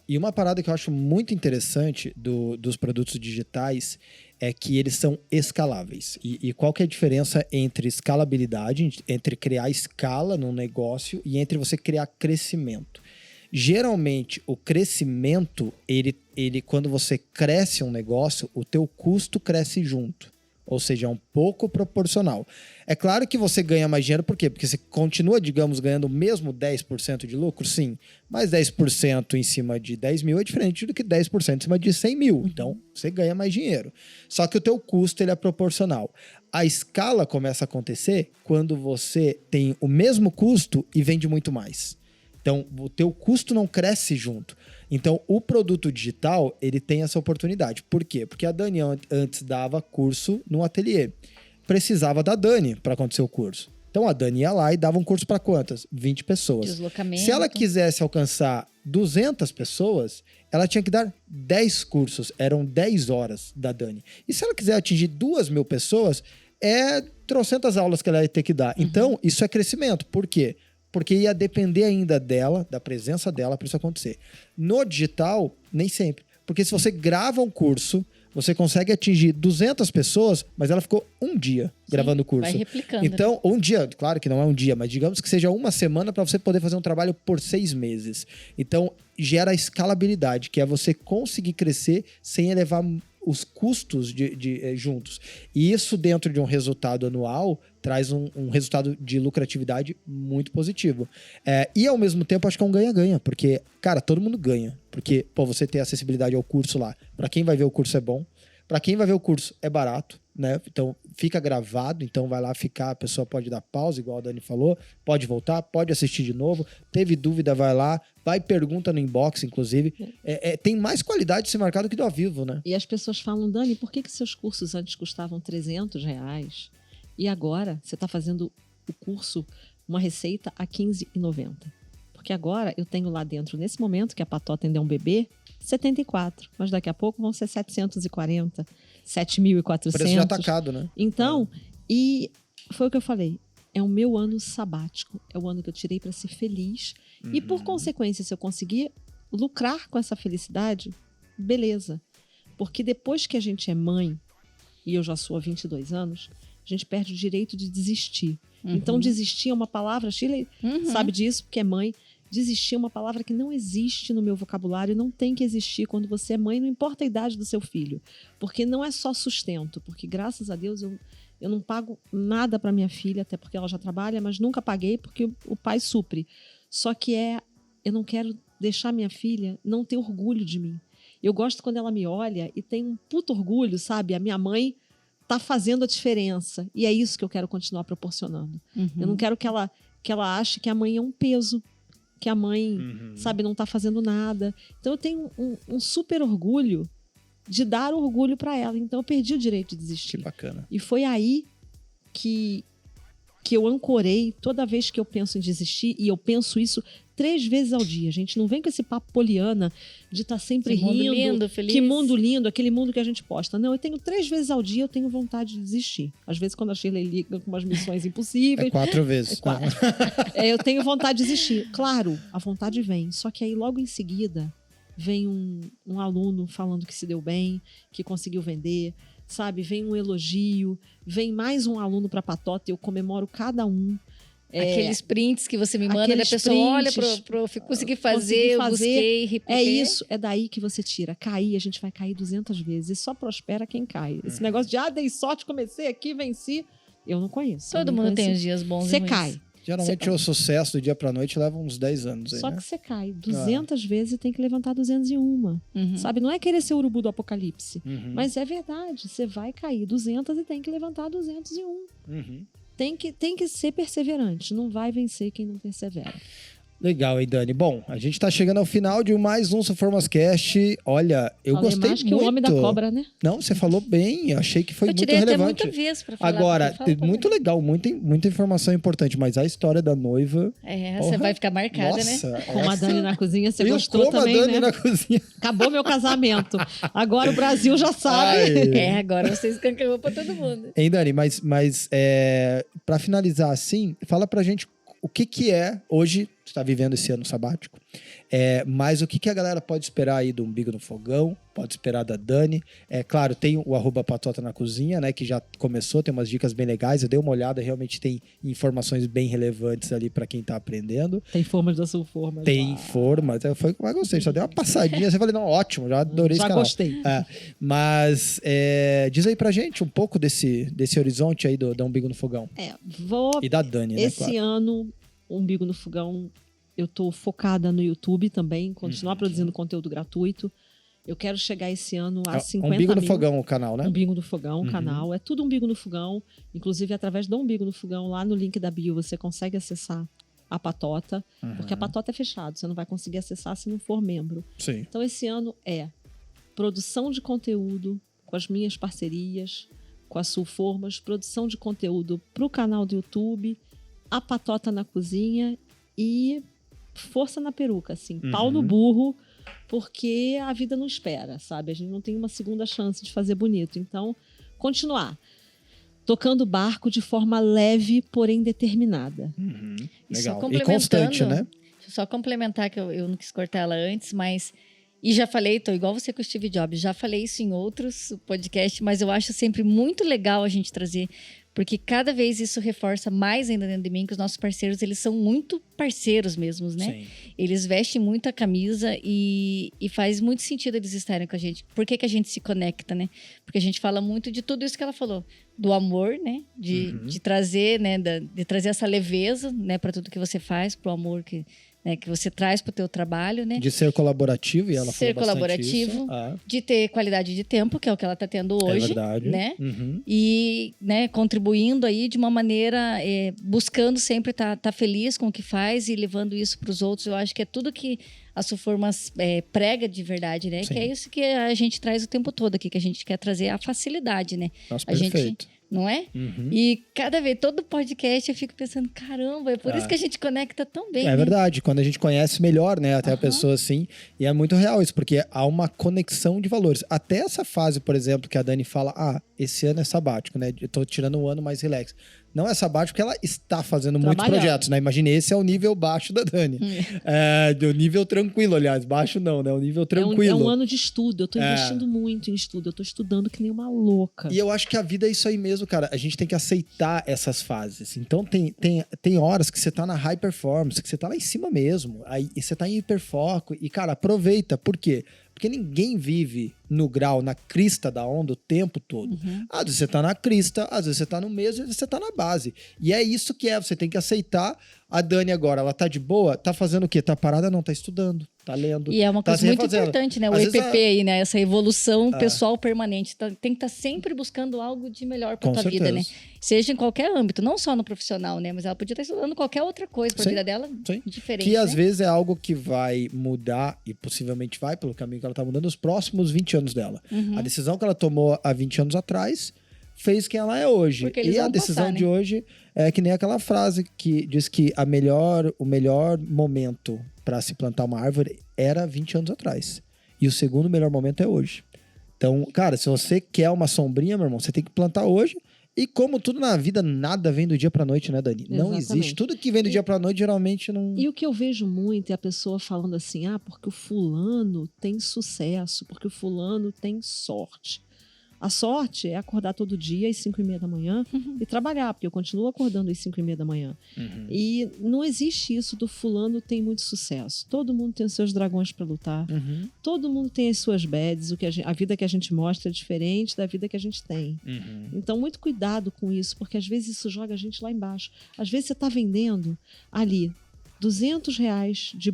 E uma parada que eu acho muito interessante dos produtos digitais é que eles são escaláveis. E qual que é a diferença entre escalabilidade, entre criar escala num negócio e entre você criar crescimento? Geralmente, o crescimento, ele quando você cresce um negócio, o teu custo cresce junto. Ou seja, é um pouco proporcional. É claro que você ganha mais dinheiro, por quê? Porque você continua, digamos, ganhando o mesmo 10% de lucro, sim. Mas 10% em cima de 10 mil é diferente do que 10% em cima de 100 mil. Então, você ganha mais dinheiro. Só que o teu custo ele é proporcional. A escala começa a acontecer quando você tem o mesmo custo e vende muito mais. Então, o teu custo não cresce junto. Então, o produto digital, ele tem essa oportunidade. Por quê? Porque a Dani antes dava curso no ateliê. Precisava da Dani para acontecer o curso. Então, a Dani ia lá e dava um curso para quantas? 20 pessoas. Deslocamento. Se ela quisesse alcançar 200 pessoas, ela tinha que dar 10 cursos. Eram 10 horas da Dani. E se ela quiser atingir 2.000 pessoas, trocentas aulas que ela ia ter que dar. Então, isso é crescimento. Por quê? Porque ia depender ainda dela, da presença dela para isso acontecer. No digital, nem sempre. Porque se você grava um curso, você consegue atingir 200 pessoas, mas ela ficou um dia gravando o curso. Vai replicando. Então, um dia, claro que não é um dia, mas digamos que seja uma semana para você poder fazer um trabalho por 6 meses. Então, gera a escalabilidade, que é você conseguir crescer sem elevar os custos juntos. E isso, dentro de um resultado anual, traz um resultado de lucratividade muito positivo. E, ao mesmo tempo, acho que é um ganha-ganha, porque, cara, todo mundo ganha. Porque, pô, você tem acessibilidade ao curso lá. Para quem vai ver o curso é bom. Para quem vai ver o curso é barato, né? Então, fica gravado, então vai lá ficar, a pessoa pode dar pausa, igual a Dani falou, pode voltar, pode assistir de novo, teve dúvida, vai lá, vai pergunta no inbox, inclusive. Tem mais qualidade de ser marcado que do ao vivo, né? E as pessoas falam, Dani, por que seus cursos antes custavam R$300 e agora você está fazendo o curso, uma receita a R$15,90? Porque agora eu tenho lá dentro, nesse momento que a Patota ainda é um bebê, 74, mas daqui a pouco vão ser 740, 7.400. Preço de atacado, né? Então, e foi o que eu falei, é o meu ano sabático, é o ano que eu tirei para ser feliz. E por consequência, se eu conseguir lucrar com essa felicidade, beleza. Porque depois que a gente é mãe, e eu já sou há 22 anos, a gente perde o direito de desistir. Então, desistir é uma palavra, Shirley sabe disso, porque é mãe. Desistir é uma palavra que não existe no meu vocabulário, não tem que existir quando você é mãe, não importa a idade do seu filho. Porque não é só sustento, porque graças a Deus eu não pago nada para minha filha, até porque ela já trabalha, mas nunca paguei porque o pai supre. Só que eu não quero deixar minha filha não ter orgulho de mim. Eu gosto quando ela me olha e tem um puto orgulho, sabe? A minha mãe tá fazendo a diferença. E é isso que eu quero continuar proporcionando. Eu não quero que ela ache que a mãe é um peso, que a mãe, sabe, não tá fazendo nada. Então eu tenho um super orgulho de dar orgulho para ela. Então eu perdi o direito de desistir. Que bacana. E foi aí que eu ancorei toda vez que eu penso em desistir, e eu penso isso 3 vezes ao dia. Gente, não vem com esse papo poliana de estar sempre rindo. Que mundo lindo, feliz. Que mundo lindo, aquele mundo que a gente posta. Não, eu tenho 3 vezes ao dia, eu tenho vontade de desistir. Às vezes, quando a Shirley liga com umas missões impossíveis... 4 vezes. 4. Eu tenho vontade de desistir. Claro, a vontade vem. Só que aí, logo em seguida, vem um aluno falando que se deu bem, que conseguiu vender, sabe? Vem um elogio, vem mais um aluno para a Patota, eu comemoro cada um. Aqueles prints que você me manda, a pessoa olha, consegui fazer, eu busquei, repliquei. É isso, é daí que você tira. Cair, a gente vai cair 200 vezes. E só prospera quem cai. Esse negócio de, dei sorte, comecei aqui, venci. Eu não conheço. Todo mundo tem os dias bons Você e ruins. cai. Geralmente o sucesso do dia pra noite leva uns 10 anos. Aí, Só né? que você cai 200 vezes e tem que levantar 201. Sabe? Não é querer ser o urubu do apocalipse. Mas é verdade. Você vai cair 200 e tem que levantar 201. Tem que ser perseverante. Não vai vencer quem não persevera. Legal, hein, Dani? Bom, a gente tá chegando ao final de mais um Suformascast. Olha, eu Falei gostei mais muito. que o homem da cobra, né? Não, você falou bem. Eu achei que foi muito tirei relevante. até muita vez pra falar. Agora, muito legal, muita informação importante, mas a história da noiva... Você vai ficar marcada, nossa, né? Como a Dani na cozinha, você eu gostou como também, a Dani né? na cozinha. Acabou meu casamento. Agora o Brasil já sabe. Agora você escancarou pra todo mundo. Hein, Dani, mas pra finalizar assim, fala pra gente o que é, hoje, você está vivendo esse ano sabático, mas o que a galera pode esperar aí do Umbigo no Fogão, pode esperar da Dani. Claro, tem o @Patota na Cozinha, né, que já começou, tem umas dicas bem legais, eu dei uma olhada, realmente tem informações bem relevantes ali para quem tá aprendendo. Tem formas da Sulformas. Tem formas, foi como eu gostei, só dei uma passadinha, você falei, não, ótimo, já adorei esse canal. Já gostei. Mas diz aí pra gente um pouco desse horizonte aí do Umbigo no Fogão. E da Dani, né, Esse ano, o Umbigo no Fogão, eu tô focada no YouTube também, continuar produzindo conteúdo gratuito. Eu quero chegar esse ano a 50 mil. Umbigo no Fogão, o canal, né? Umbigo no Fogão, o canal. É tudo Umbigo no Fogão. Inclusive, através do Umbigo no Fogão, lá no link da bio, você consegue acessar a Patota. Porque a Patota é fechado, você não vai conseguir acessar se não for membro. Sim. Então, esse ano é produção de conteúdo com as minhas parcerias, com a Sulformas, produção de conteúdo para o canal do YouTube, a Patota na cozinha e força na peruca, assim, pau no burro, porque a vida não espera, sabe? A gente não tem uma segunda chance de fazer bonito. Então, continuar tocando barco de forma leve, porém determinada. Legal. E constante, né? Deixa eu só complementar, que eu não quis cortar ela antes, mas E já falei, tô igual você com o Steve Jobs, já falei isso em outros podcasts, mas eu acho sempre muito legal a gente trazer, porque cada vez isso reforça mais ainda dentro de mim, que os nossos parceiros, eles são muito parceiros mesmos, né? Sim. Eles vestem muito a camisa e faz muito sentido eles estarem com a gente. Por que a gente se conecta, né? Porque a gente fala muito de tudo isso que ela falou, do amor, né? De trazer, né? De trazer essa leveza, né? Para tudo que você faz, pro amor que você traz para o teu trabalho, né? De ser colaborativo, e ela ser falou colaborativo, bastante isso. de ter qualidade de tempo, que é o que ela está tendo hoje, É verdade. né? E, né, contribuindo aí de uma maneira, buscando sempre estar feliz com o que faz e levando isso para os outros. Eu acho que é tudo que a Sulformas prega de verdade, né? Sim. Que é isso que a gente traz o tempo todo aqui, que a gente quer trazer a facilidade, né? Nossa, a perfeito. gente, não é? E cada vez, todo podcast eu fico pensando, caramba, é por isso que a gente conecta tão bem, É né? verdade, quando a gente conhece melhor, né, até a pessoa assim, e é muito real isso, porque há uma conexão de valores. Até essa fase, por exemplo, que a Dani fala, esse ano é sabático, né, eu tô tirando um ano mais relax. Não é sabático porque ela está fazendo muitos projetos, né? Imagine, esse é o nível baixo da Dani. Do nível tranquilo, aliás. Baixo não, né? O nível tranquilo. É um ano de estudo. Eu tô investindo muito em estudo. Eu tô estudando que nem uma louca. E eu acho que a vida é isso aí mesmo, cara. A gente tem que aceitar essas fases. Então, tem horas que você tá na high performance, que você tá lá em cima mesmo. Aí você tá em hiperfoco. E, cara, aproveita. Por quê? Porque ninguém vive no grau, na crista da onda o tempo todo. Às vezes você tá na crista, às vezes você tá no meio, às vezes você tá na base. E é isso que você tem que aceitar. A Dani agora, ela tá de boa, tá fazendo o quê? Tá parada? Não, tá estudando, tá lendo. E é uma coisa muito importante, né? O EPP aí, né? Essa evolução pessoal permanente. Tem que estar sempre buscando algo de melhor pra tua vida, né? Seja em qualquer âmbito, não só no profissional, né? Mas ela podia estar estudando qualquer outra coisa pra vida dela diferente. Que às vezes é algo que vai mudar, e possivelmente vai pelo caminho que ela tá mudando, nos próximos 20 anos dela. A decisão que ela tomou há 20 anos atrás fez quem ela é hoje. E a decisão de hoje é que nem aquela frase que diz que o melhor momento para se plantar uma árvore era 20 anos atrás. E o segundo melhor momento é hoje. Então, cara, se você quer uma sombrinha, meu irmão, você tem que plantar hoje. E como tudo na vida, nada vem do dia pra noite, né, Dani? Exatamente. Não existe. Tudo que vem do dia pra noite, geralmente não... E o que eu vejo muito é a pessoa falando assim, porque o fulano tem sucesso, porque o fulano tem sorte. A sorte é acordar todo dia às 5h30 da manhã e trabalhar, porque eu continuo acordando às 5h30 da manhã. E não existe isso do fulano tem muito sucesso. Todo mundo tem os seus dragões para lutar. Todo mundo tem as suas bads. A vida que a gente mostra é diferente da vida que a gente tem. Então, muito cuidado com isso, porque às vezes isso joga a gente lá embaixo. Às vezes você está vendendo ali R$200 de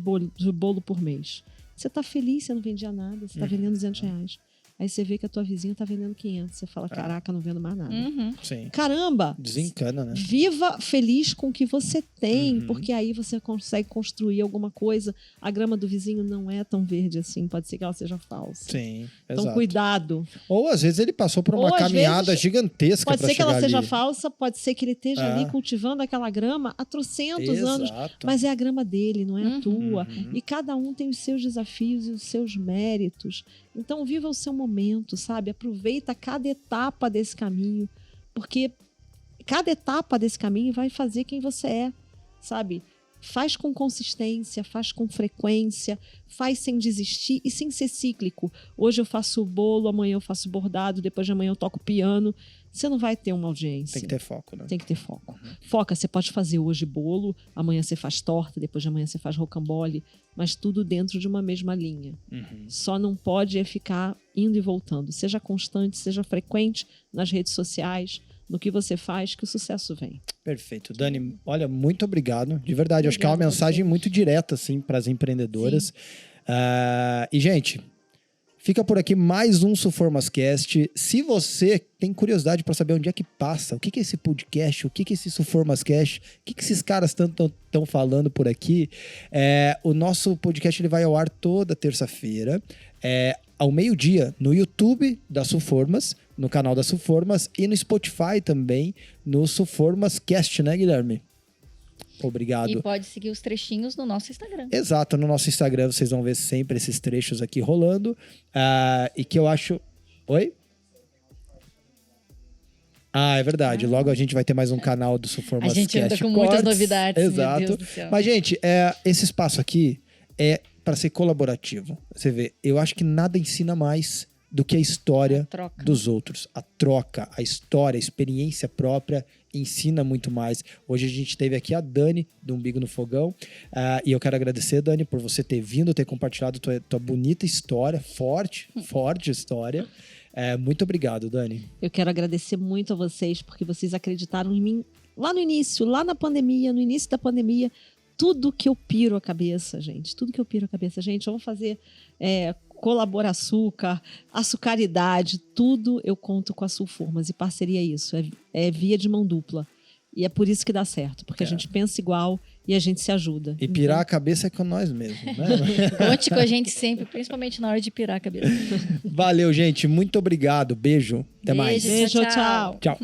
bolo por mês. Você está feliz, você não vendia nada, você está vendendo R$200. Aí você vê que a tua vizinha tá vendendo 500. Você fala, caraca, não vendo mais nada. Sim. Caramba! Desencana, né? Viva feliz com o que você tem, porque aí você consegue construir alguma coisa. A grama do vizinho não é tão verde assim. Pode ser que ela seja falsa. Sim, então, exato. Cuidado. Ou às vezes ele passou por uma caminhada gigantesca pra chegar ali. Pode ser que ela seja falsa, pode ser que ele esteja ali cultivando aquela grama há trocentos anos. Mas é a grama dele, não é a tua. E cada um tem os seus desafios e os seus méritos. Então, viva o seu momento, sabe? Aproveita cada etapa desse caminho, porque cada etapa desse caminho vai fazer quem você é, sabe? Faz com consistência, faz com frequência, faz sem desistir e sem ser cíclico. Hoje eu faço bolo, amanhã eu faço bordado, depois de amanhã eu toco piano. Você não vai ter uma audiência. Tem que ter foco, né? Tem que ter foco. Foca, você pode fazer hoje bolo, amanhã você faz torta, depois de amanhã você faz rocambole, mas tudo dentro de uma mesma linha. Só não pode ficar indo e voltando. Seja constante, seja frequente nas redes sociais, no que você faz, que o sucesso vem. Perfeito. Dani, olha, muito obrigado. De verdade, acho que é uma mensagem muito direta, assim, para as empreendedoras. E, gente, fica por aqui mais um Sulformascast. Se você tem curiosidade para saber onde é que passa, o que é esse podcast, o que é esse Sulformascast, o que esses caras estão falando por aqui, o nosso podcast ele vai ao ar toda terça-feira, ao meio-dia, no YouTube da Sulformas, no canal da Sulformas, e no Spotify também, no Sulformascast, né, Guilherme? Obrigado. E pode seguir os trechinhos no nosso Instagram. Exato, no nosso Instagram vocês vão ver sempre esses trechos aqui rolando. E que eu acho... Oi? É verdade. Logo a gente vai ter mais um canal do Sulformascast. A gente anda com muitas novidades. Exato. Meu Deus do céu. Mas, gente, esse espaço aqui é para ser colaborativo. Você vê, eu acho que nada ensina mais do que a história dos outros. A troca, a história, a experiência própria ensina muito mais. Hoje a gente teve aqui a Dani, do Umbigo no Fogão, e eu quero agradecer, Dani, por você ter vindo, ter compartilhado tua bonita história, forte história. Muito obrigado, Dani. Eu quero agradecer muito a vocês, porque vocês acreditaram em mim lá no início, lá na pandemia, no início da pandemia. Tudo que eu piro a cabeça, gente. Eu vou fazer Colabora Açúcar, Açucaridade, tudo eu conto com a Sulformas. E parceria é isso, é via de mão dupla. E é por isso que dá certo, porque a gente pensa igual e a gente se ajuda. E pirar a cabeça é com nós mesmos, né? Conte com a gente sempre, principalmente na hora de pirar a cabeça. Valeu, gente. Muito obrigado. Beijo. Até mais. Beijo, tchau. Tchau.